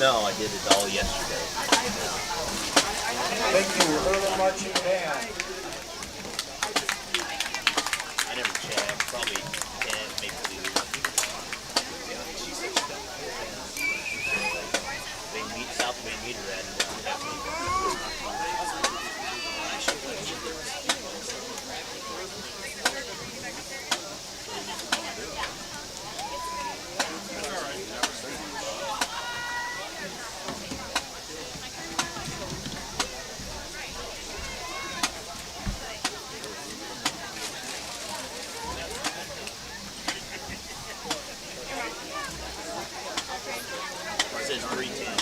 No, I did it all yesterday. Thank you, Earlham Marching Band. I never checked. Probably 10, maybe 2. They meet South Main meter at It says 310.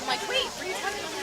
I'm like, wait, were you talking to me?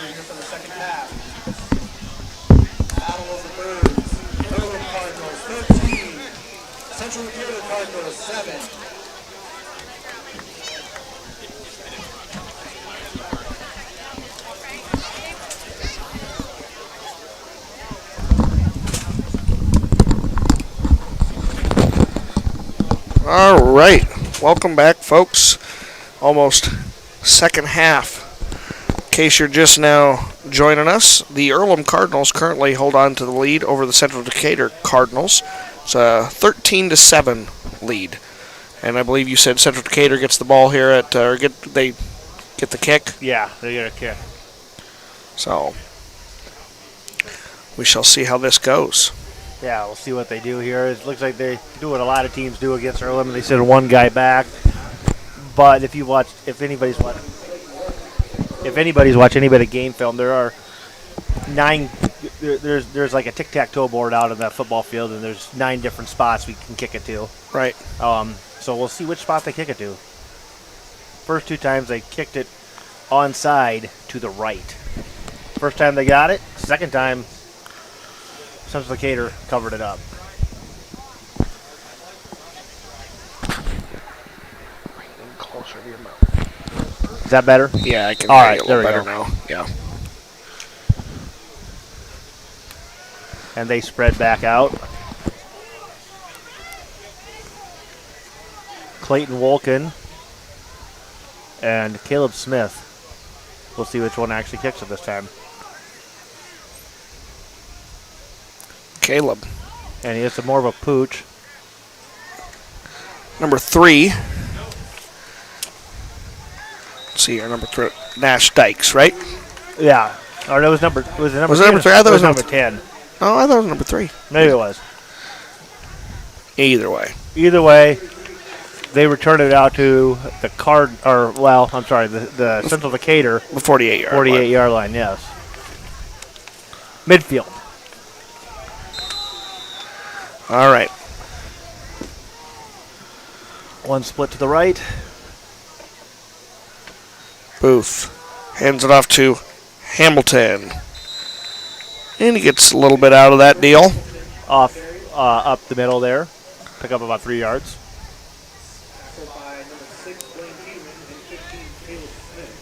here for the second half. Battle of the Birds. Earlham Cardinals 13. Central Decatur Cardinals 7. All right. Welcome back, folks. Almost second half. In case you're just now joining us, the Earlham Cardinals currently hold on to the lead over the Central Decatur Cardinals. It's a 13-7 lead. And I believe you said Central Decatur gets the ball here at, they get the kick. Yeah, they get a kick. So we shall see how this goes. Yeah, we'll see what they do here. It looks like they do what a lot of teams do against Earlham. They send one guy back. But if anybody's watched any bit of game film, there are 9. There's like a tic-tac-toe board out on that football field, and there's 9 different spots we can kick it to. Right. So we'll see which spot they kick it to. First 2 times they kicked it onside to the right. First time they got it. Second time, Central Decatur covered it up. Closer to your mouth. Is that better? Yeah, I can All hear right, you a there little we better go. now. Yeah. And they spread back out. Clayton Wolkin and Caleb Smith. We'll see which one actually kicks it this time. Caleb. And it's more of a pooch. Number 3. Let's see here, number 3. Nash Dykes, right? Yeah. Or no, it was number 3. Was it number 3? I thought it was number 10. Oh, I thought it was number 3. Maybe it was. Either way. Either way, they returned it out to the the Central Decatur The 48-yard 48-yard line, yes. Midfield. All right. One split to the right. Booth hands it off to Hamilton. And he gets a little bit out of that deal. Off, up the middle there. Pick up about 3 yards. Tackled by number 6, Blaine Keeman, and 15, Caleb Smith.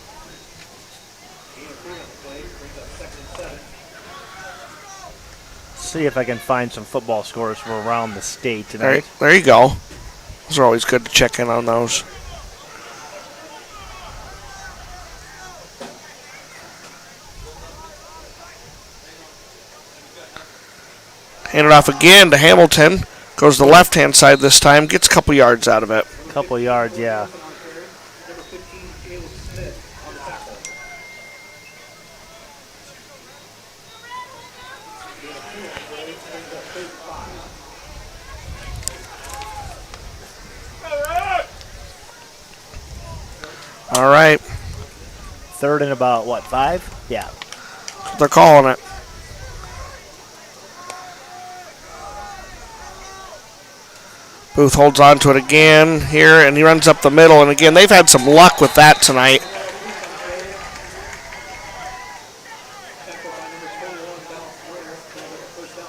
Gain of 3 on the play, brings up 2nd and 7. See if I can find some football scores from around the state tonight. There you go. Those are always good to check in on those. Hand it off again to Hamilton. Goes to the left-hand side this time. Gets a couple yards out of it. Couple yards, yeah. Number 15, Caleb Smith on the tackle. Gain of 2 on the play, brings up 35. All right. Third and about, 5? Yeah. That's what they're calling it. Booth holds on to it again here, and he runs up the middle. And again, they've had some luck with that tonight.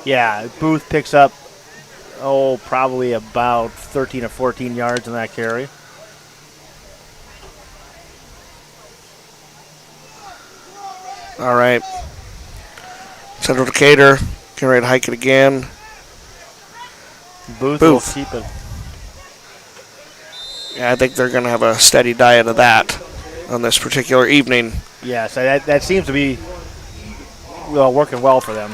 Yeah, Booth picks up, probably about 13 or 14 yards in that carry. All right. Central Decatur getting ready to hike it again. Booth will keep it. Yeah, I think they're going to have a steady diet of that on this particular evening. Yeah, so that seems to be working well for them.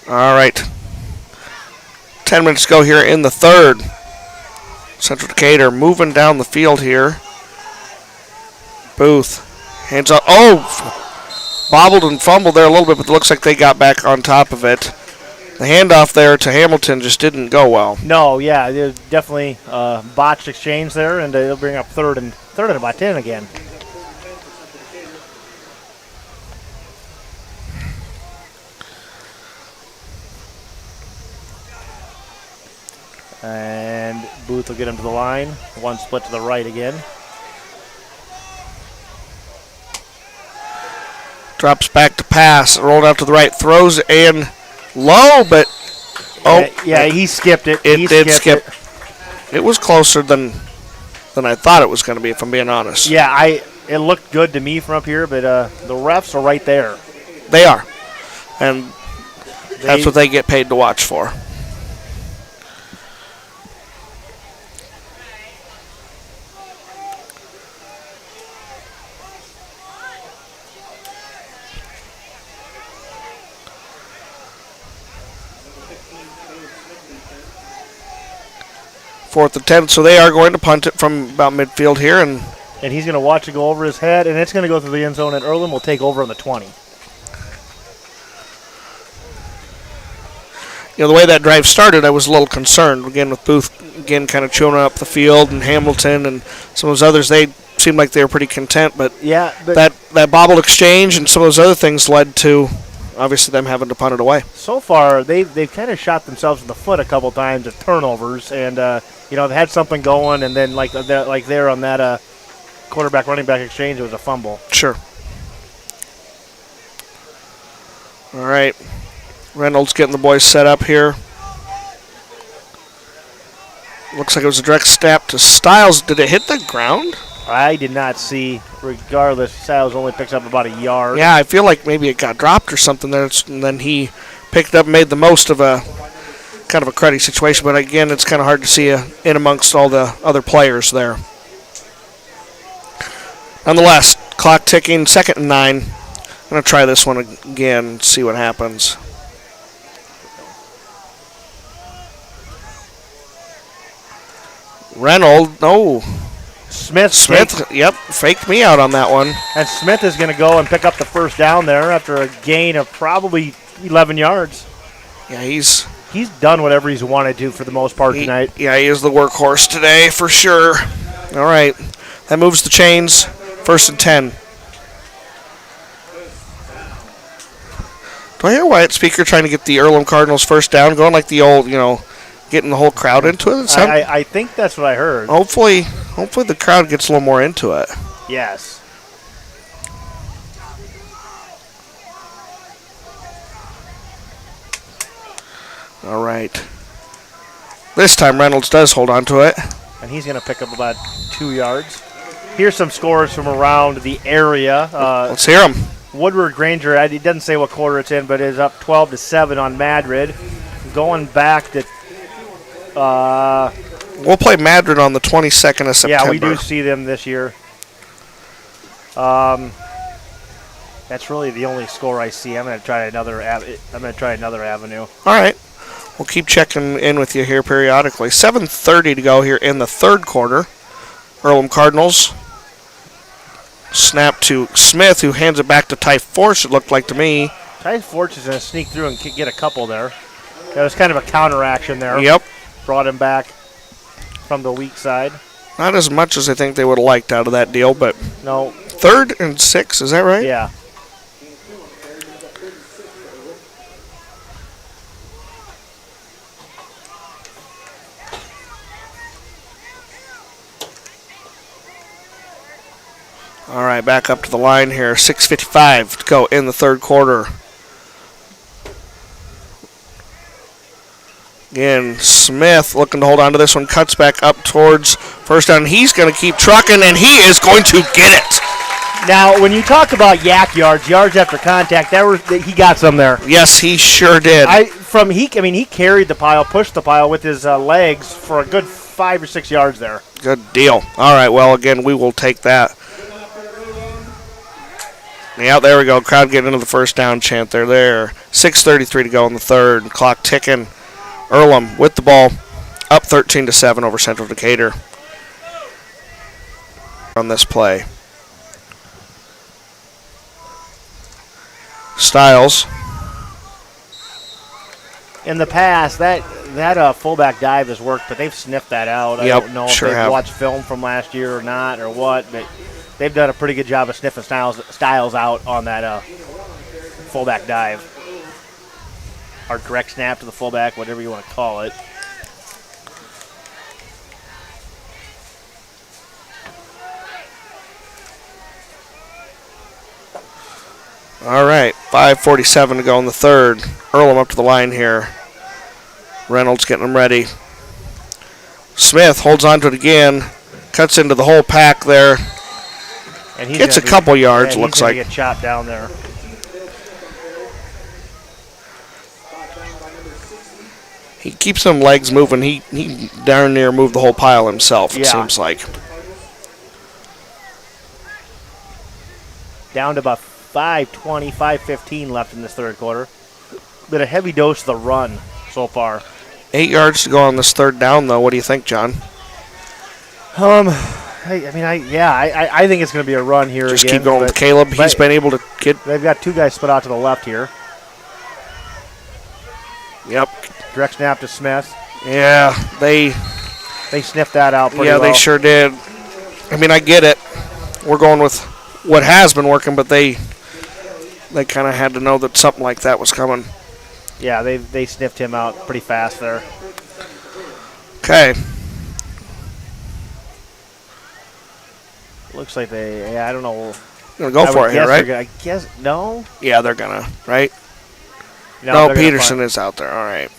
All right. 10 minutes to go here in the third. Central Decatur moving down the field here. Booth hands up. Bobbled and fumbled there a little bit, but it looks like they got back on top of it. The handoff there to Hamilton just didn't go well. No, yeah, there's definitely a botched exchange there, and they'll bring up third and about 10 again. And Booth will get him to the line. One split to the right again. Drops back to pass. Rolled out to the right. Throws in low, but yeah, he skipped it. It did skip. It was closer than I thought it was going to be, if I'm being honest. Yeah, it looked good to me from up here, but the refs are right there. They are. And that's what they get paid to watch for. Fourth and 10, so they are going to punt it from about midfield here, and he's going to watch it go over his head, and it's going to go through the end zone, and Earlham will take over on the 20. You know, the way that drive started, I was a little concerned. Again, with Booth, again, kind of chewing up the field, and Hamilton and some of those others, they seemed like they were pretty content, but that bobbled exchange and some of those other things led to, obviously, them having to punt it away. So far, they've kind of shot themselves in the foot a couple times at turnovers, and they had something going, and then like there on that quarterback running back exchange, it was a fumble. Sure. All right, Reynolds getting the boys set up here. Looks like it was a direct snap to Stiles. Did it hit the ground? I did not see. Regardless, Stiles only picks up about a yard. Yeah, I feel like maybe it got dropped or something there, and then he picked it up and made the most of a kind of a cruddy situation. But again, it's kind of hard to see in amongst all the other players there. Nonetheless, clock ticking, 2nd and 9. I'm going to try this one again and see what happens. Reynolds, no. Smith, yep, faked me out on that one. And Smith is going to go and pick up the first down there after a gain of probably 11 yards. Yeah, he's done whatever he's wanted to for the most part tonight. Yeah, he is the workhorse today for sure. All right, that moves the chains. 1st and 10. Do I hear Wyatt Speaker trying to get the Earlham Cardinals first down, going like the old, getting the whole crowd into it? I think that's what I heard. Hopefully the crowd gets a little more into it. Yes. All right. This time Reynolds does hold on to it. And he's going to pick up about 2 yards. Here's some scores from around the area. Let's hear them. Woodward Granger, it doesn't say what quarter it's in, but is up 12-7 on Madrid. Going back to... we'll play Madrid on the 22nd of September. Yeah, we do see them this year. That's really the only score I see. I'm going to try another avenue. All right. We'll keep checking in with you here periodically. 7:30 to go here in the 3rd quarter. Earlham Cardinals. Snap to Smith, who hands it back to Ty Force, it looked like to me. Ty Force is going to sneak through and get a couple there. That was kind of a counteraction there. Yep. Brought him back from the weak side. Not as much as I think they would have liked out of that deal, but no. 3rd and 6, is that right? Yeah. All right, back up to the line here. 6:55 to go in the 3rd quarter. Again, Smith looking to hold on to this one. Cuts back up towards first down. He's going to keep trucking, and he is going to get it. Now, when you talk about yak yards after contact, he got some there. Yes, he sure did. He carried the pile, pushed the pile with his legs for a good 5 or 6 yards there. Good deal. All right, well, again, we will take that. Yeah, there we go. Crowd getting into the first down chant. They're there. 6:33 to go in the 3rd. Clock ticking. Earlham with the ball, up 13-7 over Central Decatur on this play. Stiles. In the past, that fullback dive has worked, but they've sniffed that out. I don't know if they've watched film from last year or not or what, but they've done a pretty good job of sniffing Stiles out on that fullback dive. Or direct snap to the fullback, whatever you want to call it. All right, 5:47 to go in the third. Earlham up to the line here. Reynolds getting them ready. Smith holds on to it again. Cuts into the whole pack there. And Gets a couple yards, looks like. He's going to get chopped down there. He keeps them legs moving. He darn near moved the whole pile himself, it seems like. Down to about 5:20, 5:15 left in this third quarter. Been a heavy dose of the run so far. 8 yards to go on this third down, though. What do you think, John? I think it's going to be a run here Just again. keep going with Caleb. He's been able to get... They've got two guys split out to the left here. Yep. Direct snap to Smith. Yeah, they sniffed that out pretty well. Yeah, they sure did. I mean, I get it. We're going with what has been working, but they kind of had to know that something like that was coming. Yeah, they sniffed him out pretty fast there. Okay. Looks like I don't know. Gonna go for it here, right? I guess, no? Yeah, they're gonna, right? No, Peterson is out there. All right.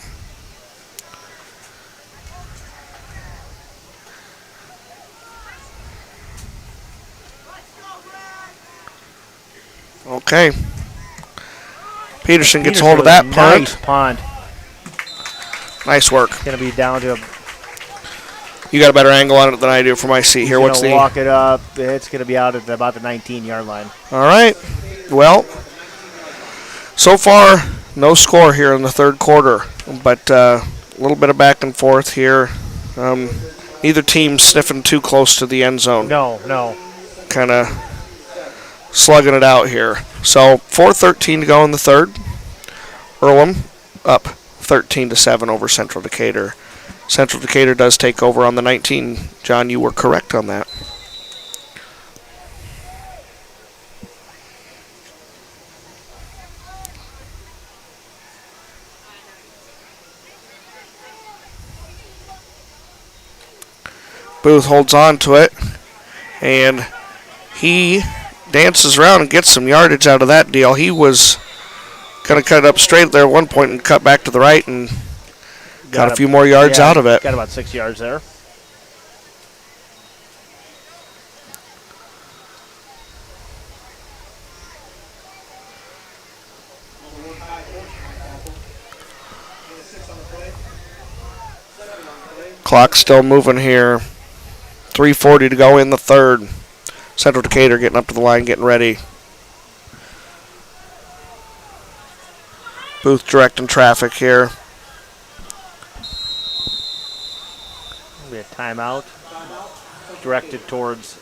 Okay. Peterson gets hold of that punt. Nice punt. Nice work. Going to be down to You got a better angle on it than I do from my seat here. What's the... walk it up. It's going to be out at about the 19-yard line. All right. Well, so far, no score here in the third quarter, but a little bit of back and forth here. Neither team sniffing too close to the end zone. No. Kind of slugging it out here. So 4:13 to go in the third. Earlham up 13-7 over Central Decatur. Central Decatur does take over on the 19. John, you were correct on that. Booth holds on to it, and he dances around and gets some yardage out of that deal. He was going to cut it up straight there at one point and cut back to the right and got a few more yards out of it. Got about 6 yards there. Clock still moving here. 3:40 to go in the third. Central Decatur getting up to the line, getting ready. Booth directing traffic here. Be a timeout directed towards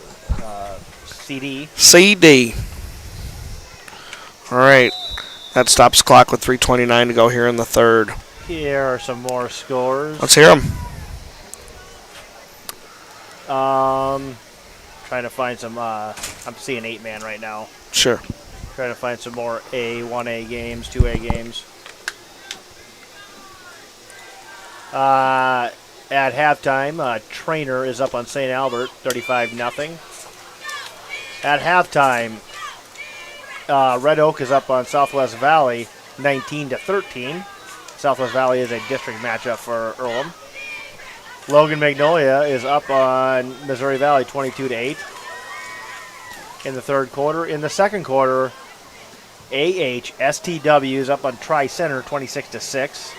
CD. CD. All right. That stops the clock with 3:29 to go here in the third. Here are some more scores. Let's hear them. Trying to find some, I'm seeing 8-man right now. Sure. Trying to find some more 1A games, 2A games. At halftime, Trainer is up on St. Albert, 35-0. At halftime, Red Oak is up on Southwest Valley, 19-13. Southwest Valley is a district matchup for Earlham. Logan Magnolia is up on Missouri Valley, 22-8. In the third quarter. In the second quarter, STW is up on Tri-Center, 26-6.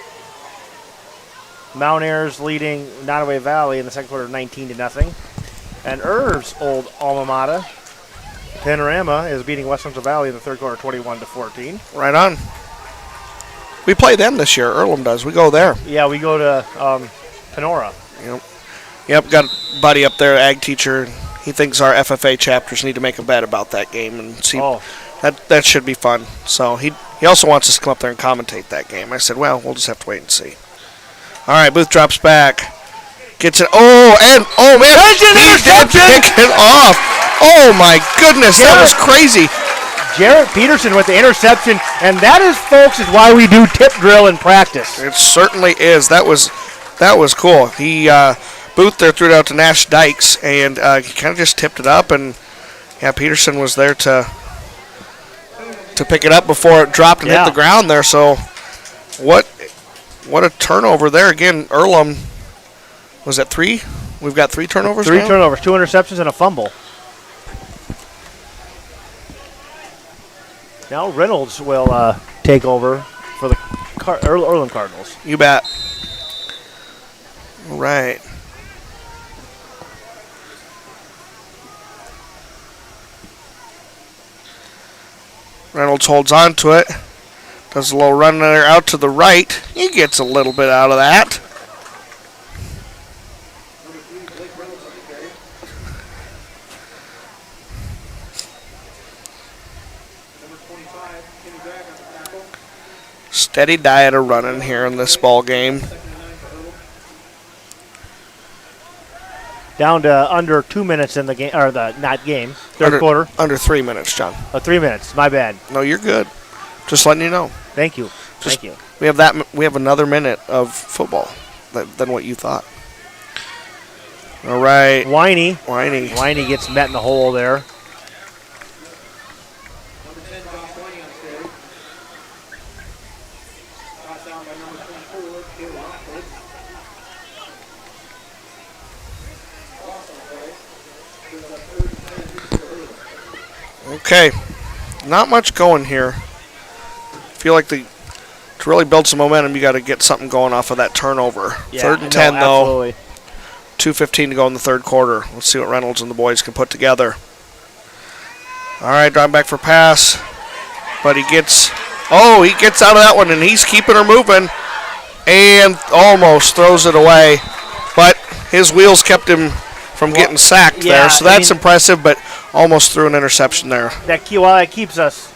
Mount Ayres leading Nottoway Valley in the second quarter, 19-0. And Irv's old alma mater, Panorama, is beating West Central Valley in the third quarter, 21-14. Right on. We play them this year. Earlham does. We go there. Yeah, we go to Panora. Yep, got a buddy up there, ag teacher. He thinks our FFA chapters need to make a bet about that game and see. That should be fun. So he also wants us to come up there and commentate that game. I said, well, we'll just have to wait and see. All right, Booth drops back. Gets it. Oh, man. He did pick it off. Oh, my goodness. That was crazy. Jarrett Peterson with the interception. And that is, folks, is why we do tip drill in practice. It certainly is. That was cool. He Booth there threw it out to Nash Dykes, and he kind of just tipped it up. And, yeah, Peterson was there to to pick it up before it dropped and hit the ground there. So what a turnover there. Again, Earlham, was that 3? We've got 3 turnovers 3 now? turnovers, 2 interceptions, and a fumble. Now Reynolds will take over for the Earlham Cardinals. You bet. All right. Reynolds holds on to it. Does a little run there out to the right. He gets a little bit out of that. Steady diet of running here in this ball game. Down to under 2 minutes in the game, or the not game, third quarter. Under 3 minutes, John. 3 minutes. My bad. No, you're good. Just letting you know. Thank you. Thank you. We have another minute of football than what you thought. All right. Winey Winey gets met in the hole there. Okay. Not much going here. Feel like to really build some momentum, you got to get something going off of that turnover. Yeah, 3rd and 10, though. Absolutely. 2:15 to go in the third quarter. Let's see what Reynolds and the boys can put together. All right, driving back for pass. But he gets out of that one, and he's keeping her moving. And almost throws it away. But his wheels kept him from getting sacked there. So that's impressive, but almost threw an interception there. That keeps us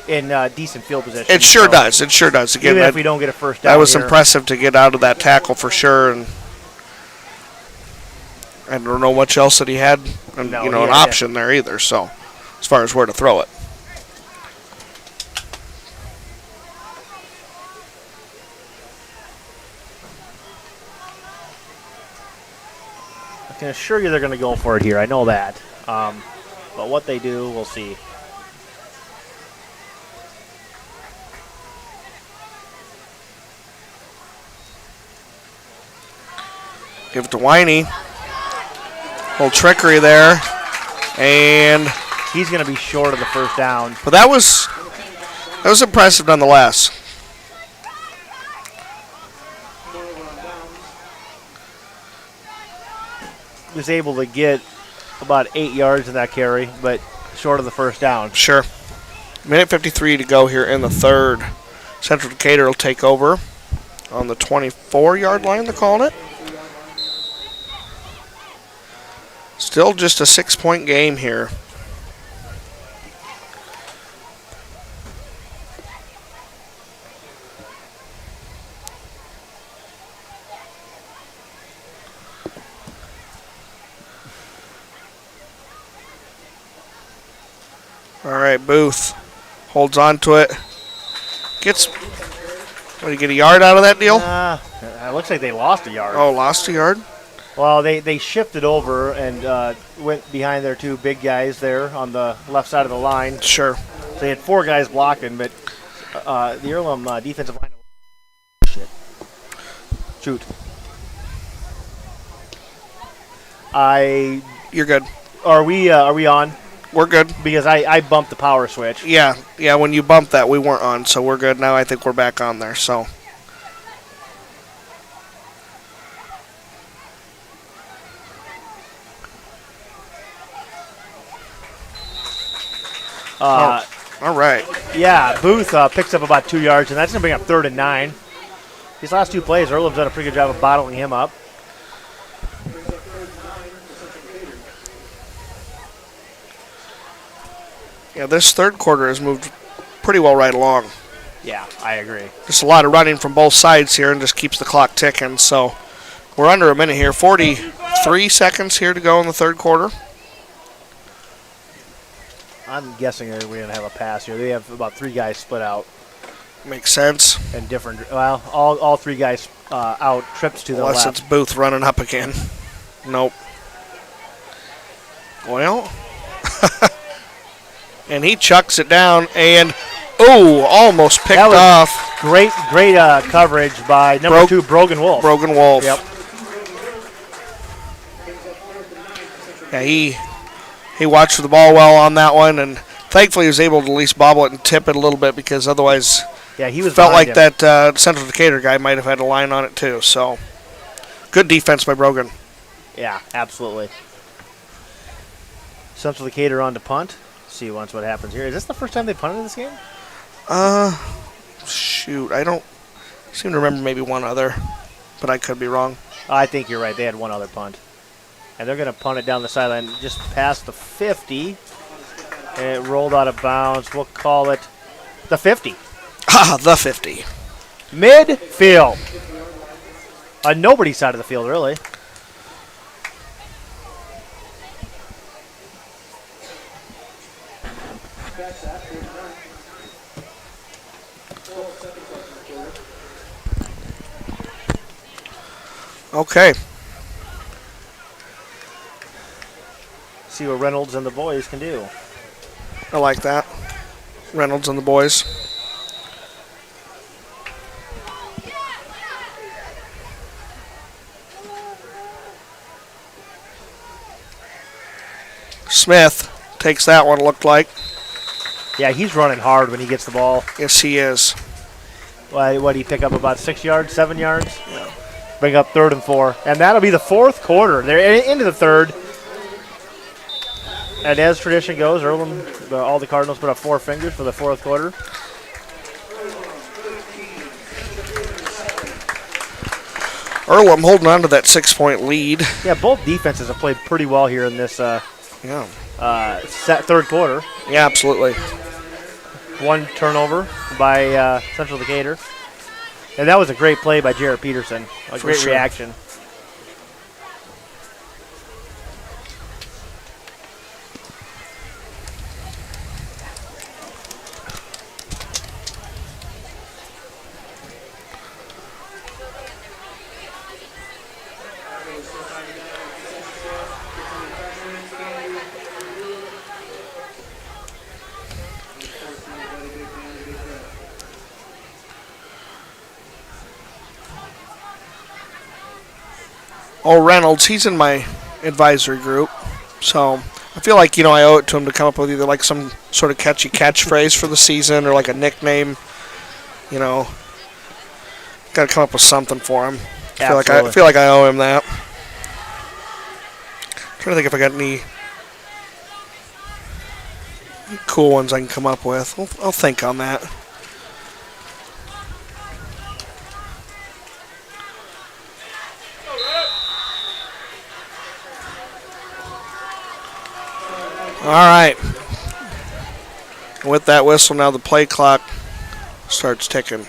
in decent field position. It sure does. It sure does. Again, even if we don't get a first down. That was here. impressive to get out of that tackle for sure. And I don't know much else that he had, an option there either. So, as far as where to throw it. I can assure you they're going to go for it here. I know that. But what they do, we'll see. Give it to Winey. Little trickery there. And he's going to be short of the first down. But that was impressive nonetheless. Was able to get about 8 yards in that carry, but short of the first down. Sure. Minute 53 to go here in the third. Central Decatur will take over on the 24-yard line, they're calling it. Still just a 6-point game here. All right, Booth holds on to it. Did he get a yard out of that deal? It looks like they lost a yard. Oh, lost a yard? Well, they shifted over and went behind their 2 big guys there on the left side of the line. Sure. So they had 4 guys blocking, but the Earlham defensive line. Shit. Shoot. You're good. Are we on? We're good. Because I bumped the power switch. Yeah, when you bumped that, we weren't on, so we're good. Now I think we're back on there, so. All right. Yeah, Booth picks up about 2 yards, and that's going to bring up 3rd and 9. These last 2 plays, Earlham's done a pretty good job of bottling him up. Yeah, this third quarter has moved pretty well right along. Yeah, I agree. Just a lot of running from both sides here and just keeps the clock ticking. So we're under a minute here. 43 seconds here to go in the third quarter. I'm guessing we're going to have a pass here. They have about 3 guys split out. Makes sense. And different. Well, all 3 guys out, trips to the Unless left. it's Booth running up again. Nope. Well. And he chucks it down and, almost picked That was off. Great coverage by number 2, Brogan Wolf. Brogan Wolf. Yep. Yeah, he watched for the ball well on that one, and thankfully he was able to at least bobble it and tip it a little bit because otherwise he was felt like him. that Central Decatur guy might have had a line on it too. So good defense by Brogan. Yeah, absolutely. Central Decatur on to punt. See once what happens here. Is this the first time they punted this game? Shoot, I don't seem to remember maybe one other, but I could be wrong. I think you're right. They had one other punt. And they're going to punt it down the sideline just past the 50. And it rolled out of bounds. We'll call it the 50. The 50. Midfield. A nobody side of the field, really. Okay. See what Reynolds and the boys can do. I like that. Reynolds and the boys. Smith takes that one, looked like. Yeah, he's running hard when he gets the ball. Yes, he is. What did he pick up, about 6 yards, 7 yards? Yeah. Bring up 3rd and 4. And that'll be the 4th quarter. They're into the 3rd. And as tradition goes, Earlham, all the Cardinals put up 4 fingers for the 4th quarter. Earlham holding on to that 6-point lead. Yeah, both defenses have played pretty well here in this 3rd quarter. Yeah, absolutely. 1 turnover by Central Decatur. And that was a great play by Jared Peterson. A great reaction. Reynolds, he's in my advisory group, so I feel like, I owe it to him to come up with either like some sort of catchy catchphrase for the season or like a nickname, got to come up with something for him. I feel like I owe him that. I'm trying to think if I got any cool ones I can come up with. I'll think on that. All right. With that whistle, now the play clock starts ticking.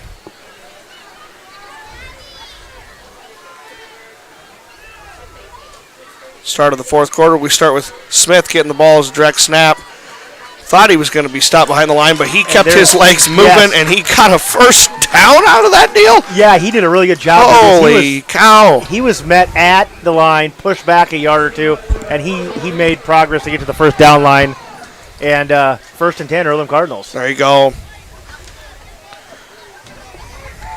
Start of the 4th quarter. We start with Smith getting the ball as a direct snap. Thought he was going to be stopped behind the line, but he kept his legs moving, and he got a first down out of that deal. Yeah, he did a really good job. Holy cow. He was met at the line, pushed back a yard or two, and he made progress to get to the first down line. And 1st and 10, Earlham Cardinals. There you go.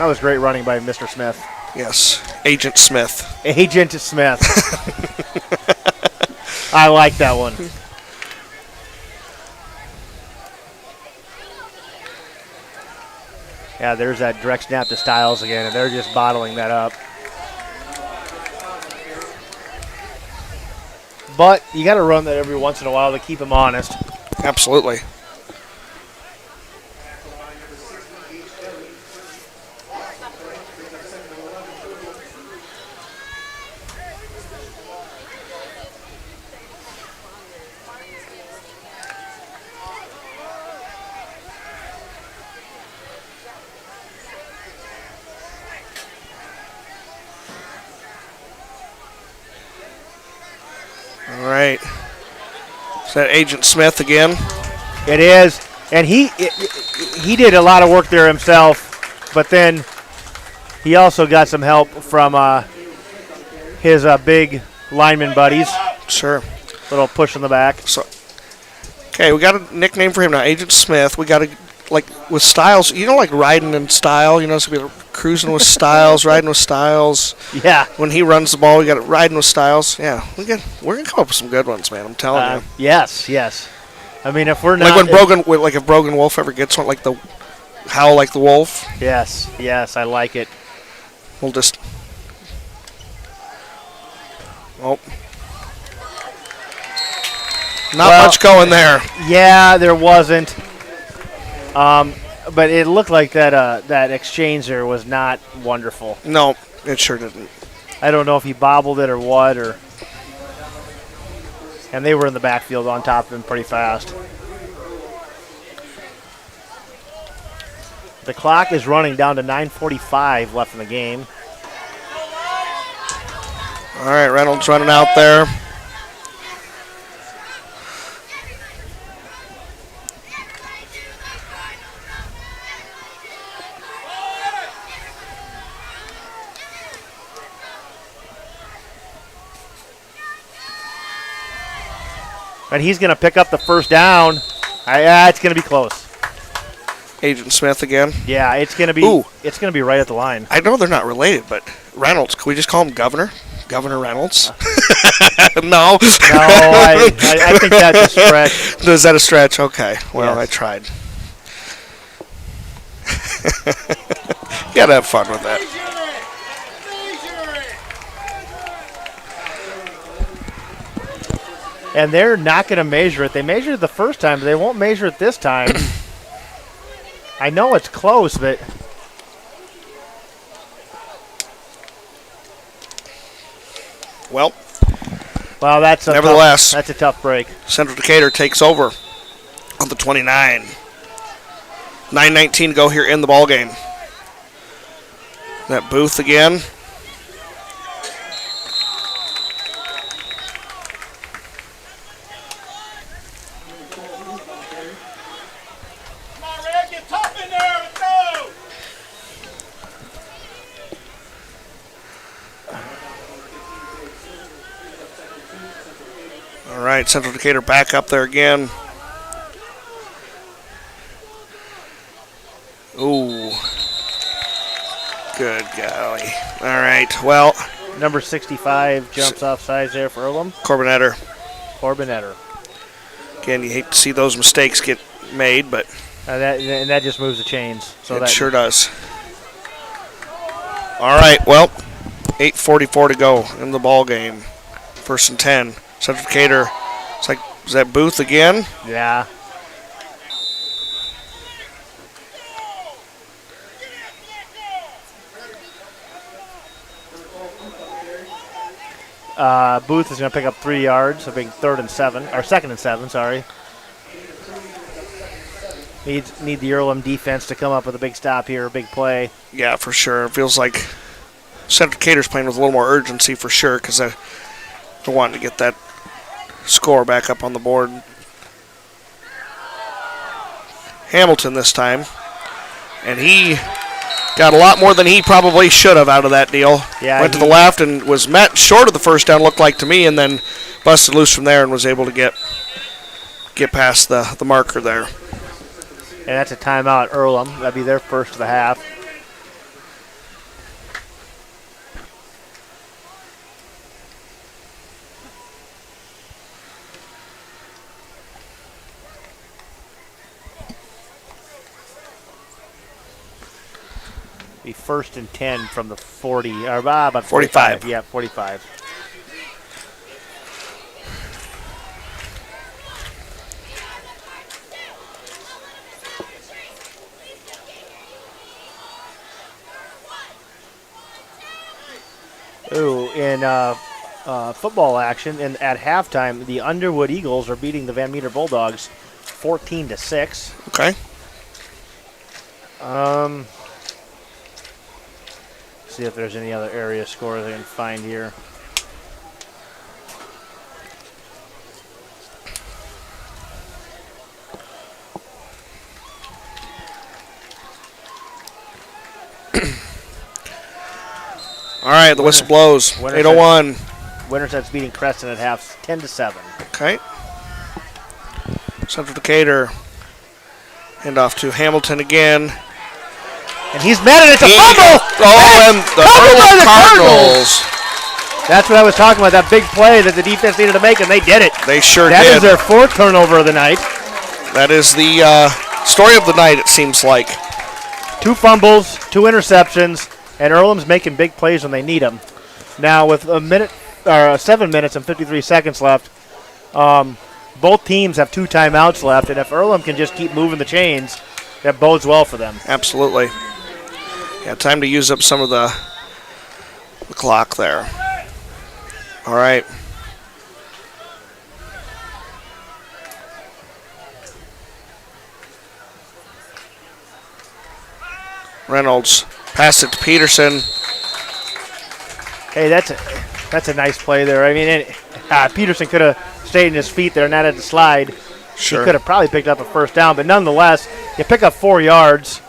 That was great running by Mr. Smith. Yes, Agent Smith. Agent Smith. I like that one. Yeah, there's that direct snap to Stiles again, and they're just bottling that up. But you got to run that every once in a while to keep him honest. Absolutely. All right. Is that Agent Smith again? It is. And he did a lot of work there himself, but then he also got some help from his big lineman buddies. Sure. Little push in the back. So Okay, we got a nickname for him now, Agent Smith. We got to, like, with Styles, like riding in style, it's going to be cruising with Styles, riding with Styles. Yeah. When he runs the ball, we got it riding with Styles. Yeah, we're going to come up with some good ones, man. I'm telling you. Yes. I mean, if we're not... if Brogan Wolf ever gets one, like the Howl Like the Wolf. Yes, I like it. We'll just... Oh. Not much going there. Yeah, there wasn't. But it looked like that exchange there was not wonderful. No, it sure didn't. I don't know if he bobbled it or what, and they were in the backfield on top of him pretty fast. The clock is running down to 9:45 left in the game. All right, Reynolds running out there. And he's going to pick up the first down. It's going to be close. Agent Smith again. Yeah, it's going to be. Ooh. It's going to be right at the line. I know they're not related, but Reynolds. Can we just call him Governor? Governor Reynolds? No. No, I think that's a stretch. Is that a stretch? Okay. Well, Yes. I tried. You gotta have fun with that. And they're not going to measure it. They measured it the first time, but they won't measure it this time. I know it's close, but... Well, that's nevertheless, that's a tough break. Central Decatur takes over on the 29. 9:19 to go here in the ball game. That Booth again. All right, Central Decatur back up there again. Ooh. Good golly. All right, well. Number 65 jumps off sides there for Earlham. Corbin Etter. Again, you hate to see those mistakes get made, but. And that just moves the chains. So it sure does. All right, well, 8:44 to go in the ball game. 1st and 10. Central Decatur. It's like, is that Booth again? Yeah. Booth is going to pick up 3 yards, a big 2nd and 7, sorry. Need the Earlham defense to come up with a big stop here, a big play. Yeah, for sure. It feels like Central Decatur's playing with a little more urgency for sure because they're wanting to get that score back up on the board. Hamilton this time. And he got a lot more than he probably should have out of that deal. Yeah, went to the left and was met short of the first down, looked like to me, and then busted loose from there and was able to get past the marker there. And that's a timeout, Earlham. That'd be their first of the half. Be 1st and 10 from the 40, or about 45. Yeah, 45. Ooh, in football action, and at halftime, the Underwood Eagles are beating the Van Meter Bulldogs 14-6. Okay. See if there's any other area scores I can find here. All right, the whistle blows. 8:01. Winterset's beating Creston at half, 10-7. Okay. Central Decatur. Hand off to Hamilton again. And he's met it. It's a fumble. And the Earlham Cardinals. That's what I was talking about, that big play that the defense needed to make, and they did it. They sure did. That is their 4th turnover of the night. That is the story of the night, it seems like. 2 fumbles, 2 interceptions, and Earlham's making big plays when they need them. Now, with 7 minutes and 53 seconds left, both teams have 2 timeouts left, and if Earlham can just keep moving the chains, that bodes well for them. Absolutely. Yeah, time to use up some of the clock there. All right. Reynolds passed it to Peterson. Hey, that's a nice play there. I mean, Peterson could have stayed in his feet there and not had to slide. Sure. He could have probably picked up a first down, but nonetheless, you pick up 4 yards,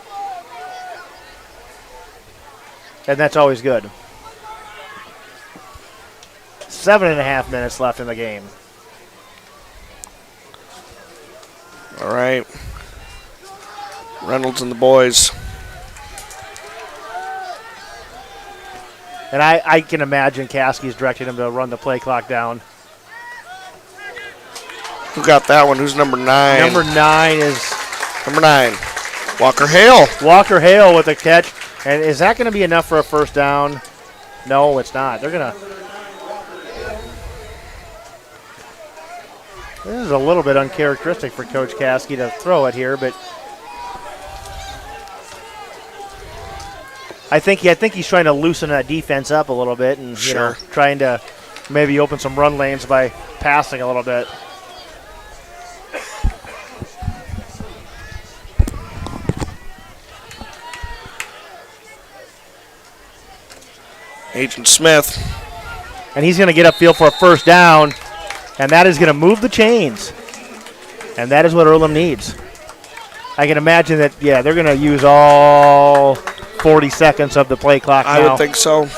and that's always good. 7.5 minutes left in the game. All right. Reynolds and the boys. And I can imagine Caskey's directing him to run the play clock down. Who got that one? Who's number 9? Number 9 is... Number 9. Walker Hale. Walker Hale with a catch. And is that going to be enough for a first down? No, it's not. They're going to... This is a little bit uncharacteristic for Coach Caskey to throw it here, but I think he's trying to loosen that defense up a little bit and trying to maybe open some run lanes by passing a little bit. Agent Smith. And he's going to get upfield for a first down. And that is going to move the chains. And that is what Earlham needs. I can imagine that, they're going to use all 40 seconds of the play clock now. I would think so.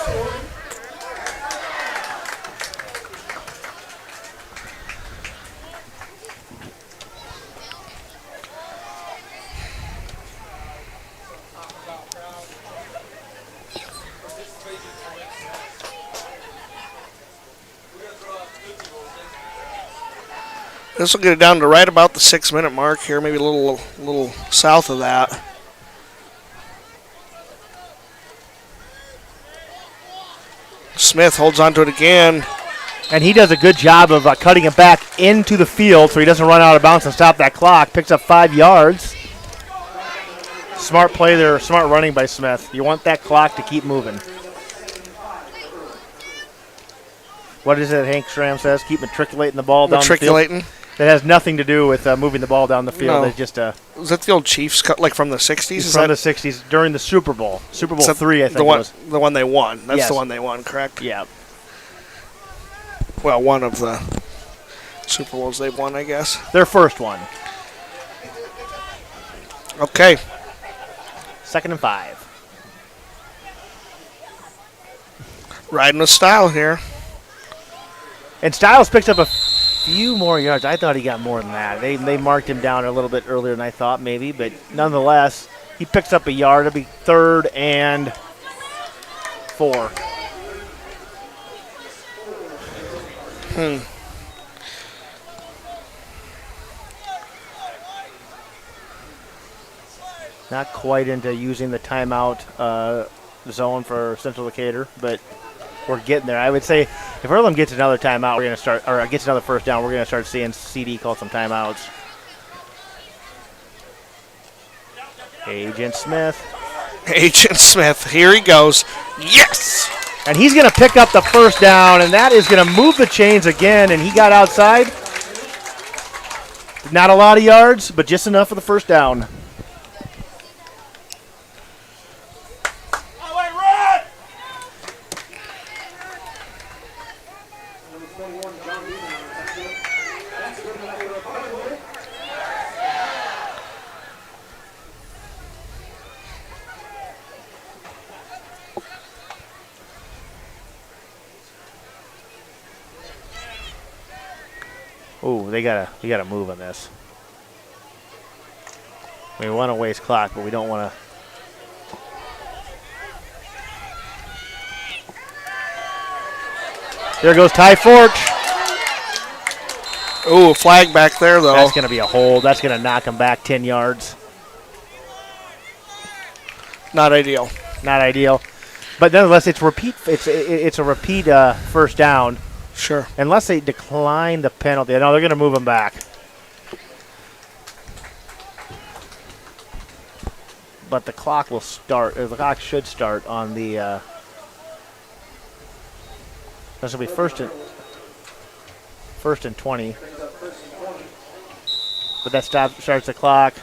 This will get it down to right about the 6-minute mark here, maybe a little south of that. Smith holds on to it again. And he does a good job of cutting it back into the field so he doesn't run out of bounds and stop that clock. Picks up 5 yards. Smart play there, smart running by Smith. You want that clock to keep moving. What is it Hank Schramm says? Keep matriculating the ball down the field. Matriculating? That has nothing to do with moving the ball down the field. No. It's just Was that the old Chiefs cut, like from the 60s? It's from the 60s during the Super Bowl. Super Bowl 3, I think the one, it was. The one they won. That's Yes. the one they won, correct? Yeah. Well, one of the Super Bowls they've won, I guess. Their first one. Okay. 2nd and 5. Riding with style here. And Stiles picked up a few more yards. I thought he got more than that. They marked him down a little bit earlier than I thought maybe, but nonetheless, he picks up a yard. It'll be 3rd and 4. Not quite into using the timeout zone for Central Decatur, but we're getting there. I would say if Earlham gets another timeout, we're going to start, or gets another first down, we're going to start seeing CD call some timeouts. Agent Smith. Agent Smith. Here he goes. Yes! And he's going to pick up the first down, and that is going to move the chains again, and he got outside. Not a lot of yards, but just enough for the first down. Oh, they gotta move on this. We want to waste clock, but we don't want to. There goes Ty Forge. Ooh, a flag back there, though. That's going to be a hold. That's going to knock him back 10 yards. Not ideal. Not ideal. But nonetheless, it's repeat. It's a repeat first down. Sure. Unless they decline the penalty. No, they're going to move him back. But the clock will start. The clock should start on the. This will be first and 20. But that starts the clock.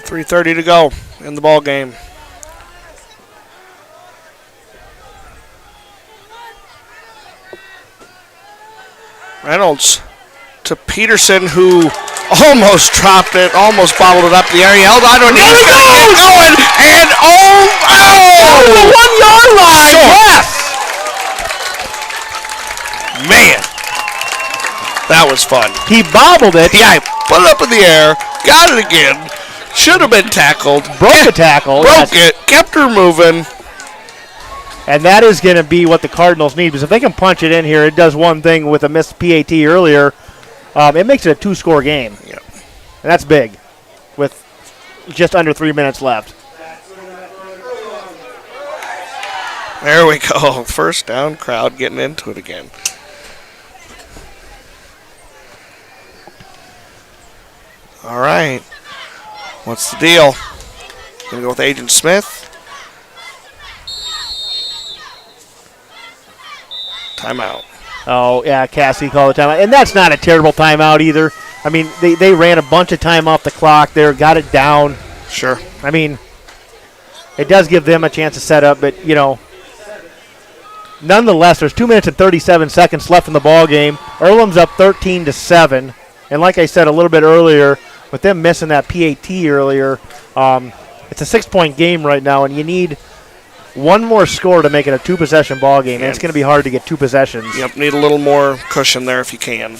.3:30 to go in the ball game. Reynolds to Peterson, who almost dropped it, almost bobbled it up the air. He held on to it. He's going to get going. And The 1 yard line. Yes. Man, that was fun. He bobbled it. Yeah, he put it up in the air, got it again. Should have been tackled. Broke the tackle. Broke it. Kept her moving. And that is going to be what the Cardinals need. Because if they can punch it in here, it does one thing with a missed PAT earlier. It makes it a 2-score game. Yep. And that's big with just under 3 minutes left. There we go. First down, crowd getting into it again. All right. What's the deal? Gonna go with Agent Smith. Timeout. Oh, yeah, Cassie called the timeout. And that's not a terrible timeout either. I mean, they ran a bunch of time off the clock there, got it down. Sure. I mean, it does give them a chance to set up, but, nonetheless, there's 2 minutes and 37 seconds left in the ball game. Earlham's up 13-7. And like I said a little bit earlier, with them missing that PAT earlier, it's a 6-point game right now, and you need one more score to make it a 2-possession ball game, and it's going to be hard to get 2 possessions. Yep, need a little more cushion there if you can.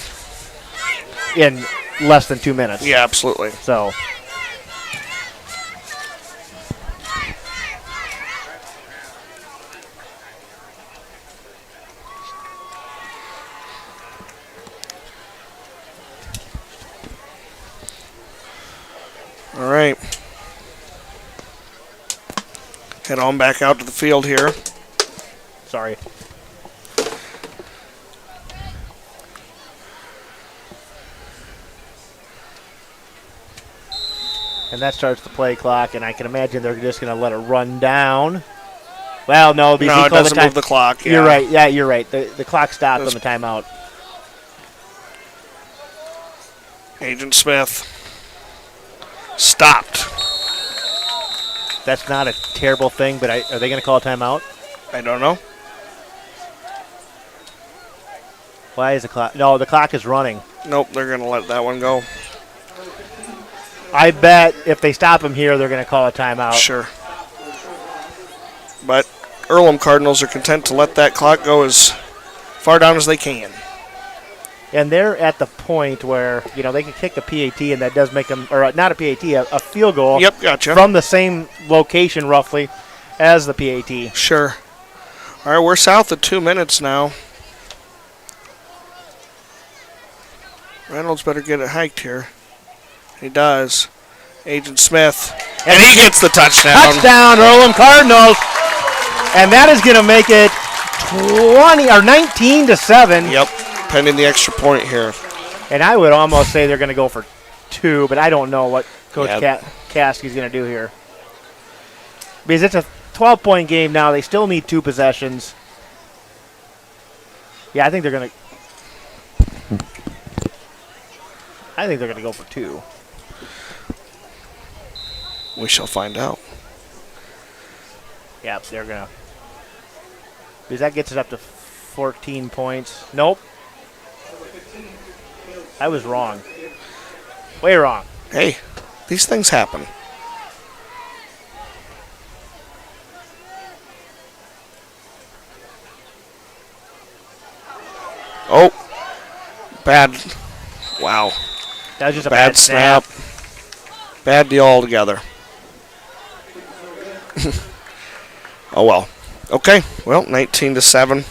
In less than 2 minutes. Yeah, absolutely. So. All right. Head on back out to the field here. Sorry. And that starts the play clock, and I can imagine they're just going to let it run down. Well, no. No, it doesn't move the clock. Yeah. You're right. Yeah, you're right. The clock stopped on the timeout. Agent Smith stopped. That's not a terrible thing, but are they going to call a timeout? I don't know. Why is the clock? No, the clock is running. Nope, they're going to let that one go. I bet if they stop him here, they're going to call a timeout. Sure. But Earlham Cardinals are content to let that clock go as far down as they can. And they're at the point where, they can kick a PAT, and that does make them, or not a PAT, a field goal. Yep, gotcha. From the same location, roughly, as the PAT. Sure. All right, we're south of 2 minutes now. Reynolds better get it hiked here. He does. Agent Smith. And he gets the touchdown. Touchdown, Earlham Cardinals. And that is going to make it 19-7. Yep, pending the extra point here. And I would almost say they're going to go for 2, but I don't know what Coach Caskey's going to do here. Because it's a 12-point game now. They still need 2 possessions. Yeah, I think they're going to go for 2. We shall find out. Yep, they're going to. Because that gets us up to 14 points. Nope. I was wrong. Way wrong. Hey, these things happen. Oh, bad. Wow. That was just a Bad snap. Bad deal altogether. Oh, well. Okay. Well, 19-7.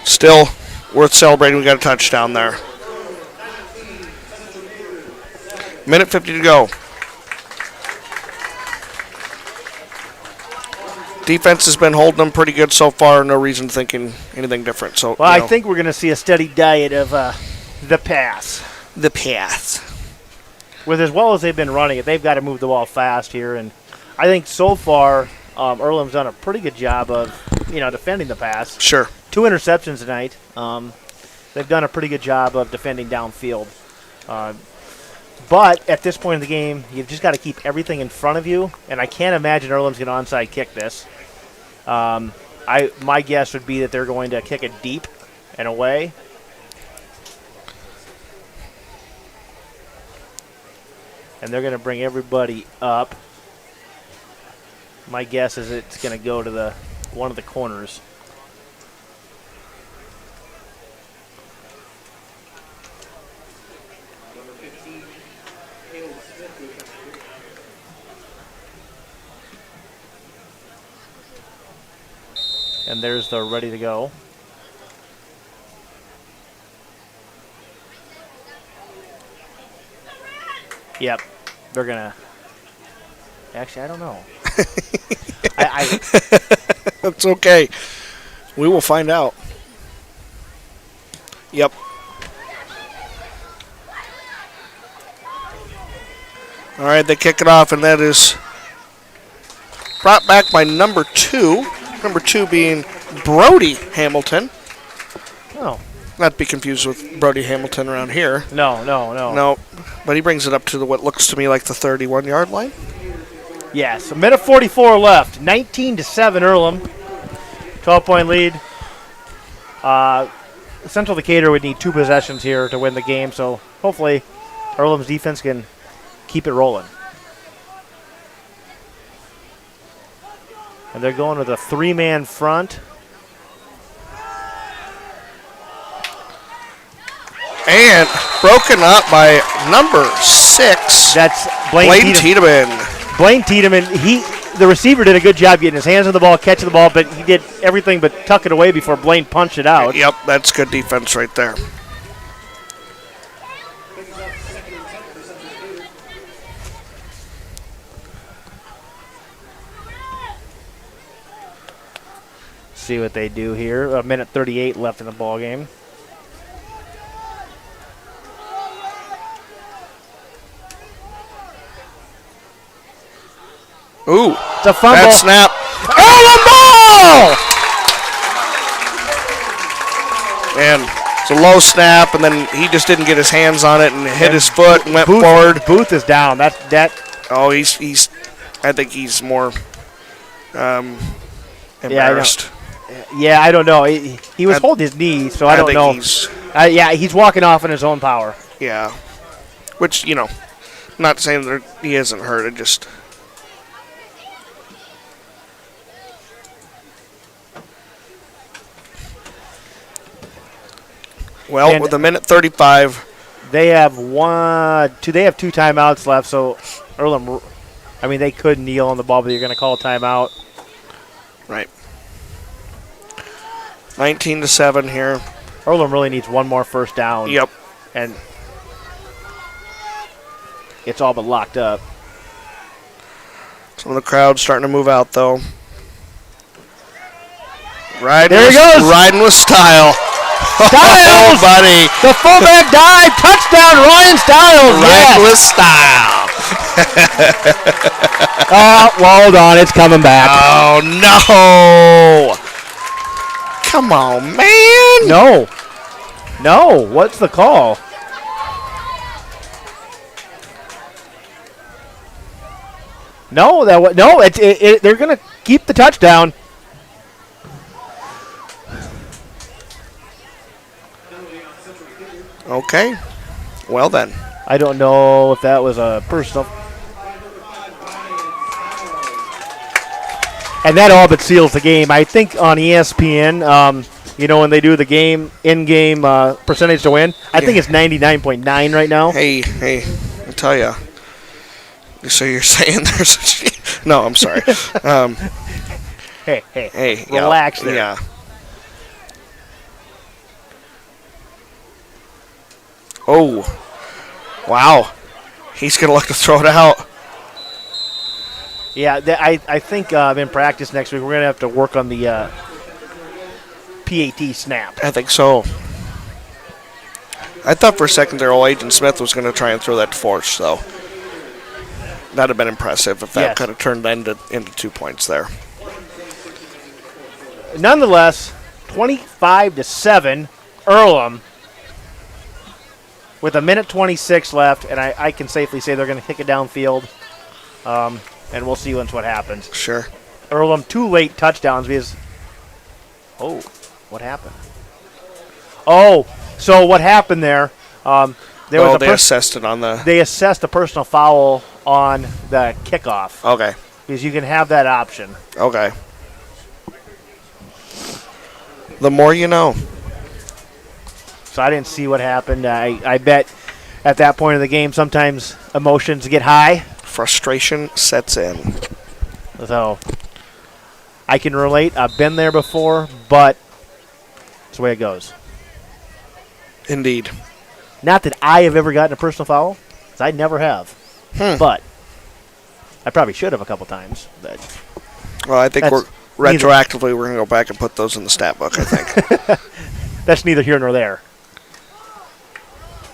Still worth celebrating. We got a touchdown there. Minute 50 to go. Defense has been holding them pretty good so far. No reason to think anything different. So, well, I think we're going to see a steady diet of the pass. The pass. With as well as they've been running it, they've got to move the ball fast here. And I think so far, Earlham's done a pretty good job of, defending the pass. Sure. 2 interceptions tonight. They've done a pretty good job of defending downfield. But at this point in the game, you've just got to keep everything in front of you. And I can't imagine Earlham's going to onside kick this. My guess would be that they're going to kick it deep and away. And they're going to bring everybody up. My guess is it's going to go to one of the corners. And there's the ready to go. Yep. They're going to. Actually, I don't know. That's okay. We will find out. Yep. All right, they kick it off, and that is brought back by number 2. Number 2 being Brody Hamilton. Oh. Not to be confused with Brody Hamilton around here. No. No, but he brings it up to what looks to me like the 31-yard line. Yes, a minute 44 left. 19-7 Earlham. 12-point lead. Central Decatur would need 2 possessions here to win the game, so hopefully Earlham's defense can keep it rolling. And they're going with a 3-man front. And broken up by number 6. That's Blaine Tiedemann. Blaine Tiedemann, the receiver did a good job getting his hands on the ball, catching the ball, but he did everything but tuck it away before Blaine punched it out. Yep, that's good defense right there. See what they do here. A minute 38 left in the ball game. Ooh, it's a fumble. Bad snap. Oh, the ball! And it's a low snap, and then he just didn't get his hands on it and hit his foot and went forward. Booth is down. Oh, he's. I think he's more embarrassed. Yeah, I don't know. He was holding his knee, so I don't know. He's walking off in his own power. Yeah, which not saying that he isn't hurt. It just. Well, with a minute 35. They have 2 timeouts left, so Earlham, they could kneel on the ball, but you're going to call a timeout. Right. 19-7 here. Earlham really needs one more first down. Yep. And it's all but locked up. Some of the crowd starting to move out, though. There he goes. Riding with style. Styles! Oh, buddy. The fullback dive. Touchdown, Ryan Styles. Riding with style. Well, hold on. It's coming back. Oh, no. Come on, man. No. What's the call? No, they're going to keep the touchdown. Okay. Well, then. I don't know if that was a personal. And that all but seals the game. I think on ESPN, You know, when they do the in-game percentage to win, I think it's 99.9 right now. Hey, I tell you. So you're saying there's no, I'm sorry. Hey, relax there. Yeah. Oh, wow. He's going to look to throw it out. Yeah, I think in practice next week we're going to have to work on the PAT snap. I think so. I thought for a second there, old Agent Smith was going to try and throw that to Force, though. That'd have been impressive if that could have turned into 2 points there. Nonetheless, 25-7, Earlham with 1:26 left, and I can safely say they're going to kick it downfield, and we'll see what happens. Sure. Earlham, 2 late touchdowns because what happened? Oh, so what happened there? They assessed it on the. They assessed a personal foul on the kickoff. Okay. Because you can have that option. Okay. The more you know. So I didn't see what happened. I bet at that point of the game sometimes emotions get high. Frustration sets in. So I can relate. I've been there before, but it's the way it goes. Indeed. Not that I have ever gotten a personal foul, 'cause I never have. But I probably should have a couple times. But well, I think retroactively we're going to go back and put those in the stat book, I think. That's neither here nor there.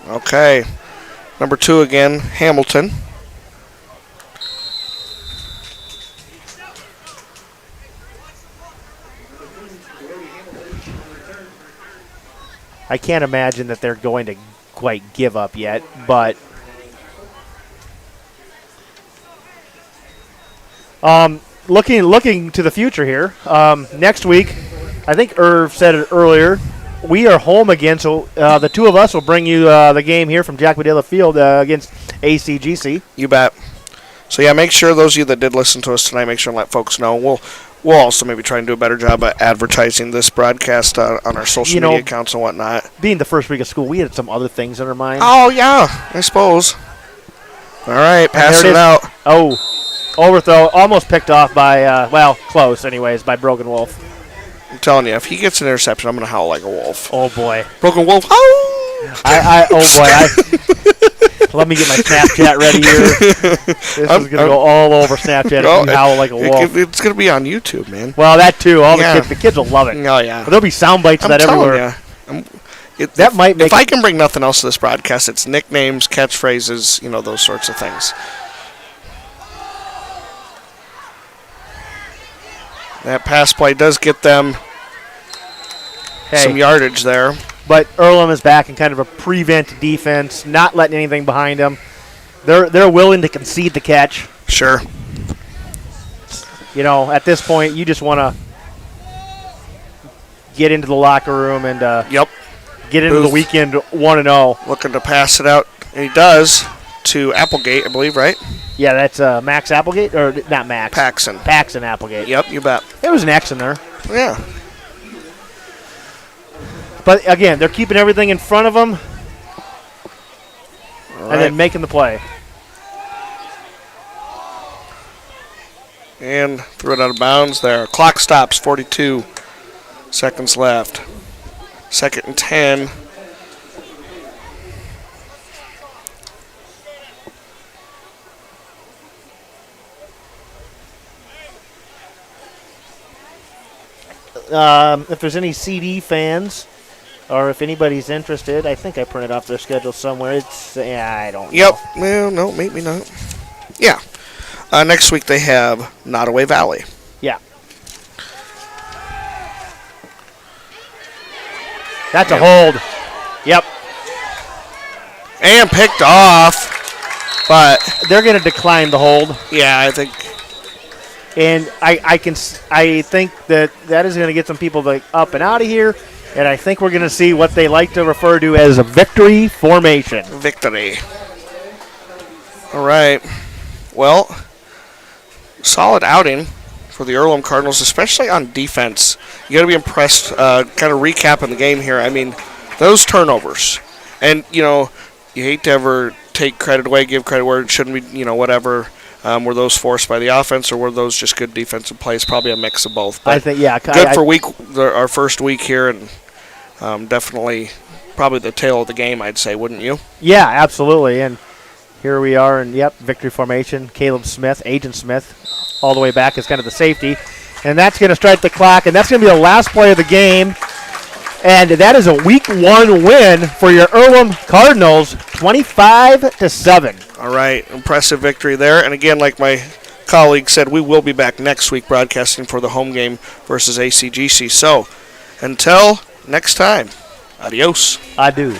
Okay. Number 2 again, Hamilton. I can't imagine that they're going to quite give up yet, but looking to the future here, next week, I think Irv said it earlier, we are home again, so the 2 of us will bring you the game here from Jack Padilla Field against ACGC. You bet. So, yeah, make sure those of you that did listen to us tonight, make sure and let folks know. We'll also maybe try and do a better job at advertising this broadcast on our social media accounts and whatnot. Being the first week of school, we had some other things in our mind. Oh, yeah, I suppose. All right, pass it out. Oh, overthrow, almost picked off by, close anyways, by Broken Wolf. I'm telling you, if he gets an interception, I'm going to howl like a wolf. Oh, boy. Broken Wolf, Let me get my Snapchat ready here. This is going to go all over Snapchat if you howl like a wolf. It's going to be on YouTube, man. Well, that too. The kids will love it. Oh, yeah. But there'll be sound bites of that everywhere. If I can bring nothing else to this broadcast, it's nicknames, catchphrases, those sorts of things. That pass play does get them some yardage there. But Earlham is back in kind of a prevent defense, not letting anything behind them. They're willing to concede the catch. Sure. At this point, you just want to get into the locker room and get into the weekend 1-0. Looking to pass it out. And he does to Applegate, I believe, right? Yeah, that's Max Applegate, or not Max. Paxson. Paxson Applegate. Yep, you bet. There was an X in there. Yeah. But, again, they're keeping everything in front of them and then making the play. And threw it out of bounds there. Clock stops, 42 seconds left. 2nd and 10. If there's any CD fans, or if anybody's interested, I think I printed off their schedule somewhere. I don't know. Yep. Well, no, maybe not. Yeah. Next week they have Nottoway Valley. Yeah. That's a hold. Yep. And picked off. But they're going to decline the hold. Yeah, I think. And I think that is going to get some people up and out of here. And I think we're going to see what they like to refer to as a victory formation. Victory. All right. Well, solid outing for the Earlham Cardinals, especially on defense. You got to be impressed. Kind of recapping the game here. I mean, those turnovers, and you hate to ever take credit away, give credit where it shouldn't be. Whatever. Were those forced by the offense, or were those just good defensive plays? Probably a mix of both. But I think, yeah. Good for our first week here, and definitely probably the tail of the game, I'd say, wouldn't you? Yeah, absolutely. And here we are in, victory formation. Caleb Smith, Agent Smith, all the way back is kind of the safety. And that's going to start the clock, and that's going to be the last play of the game. And that is a Week 1 win for your Earlham Cardinals, 25-7. All right, impressive victory there. And again, like my colleague said, we will be back next week broadcasting for the home game versus ACGC. So, until next time, adios. Adieu.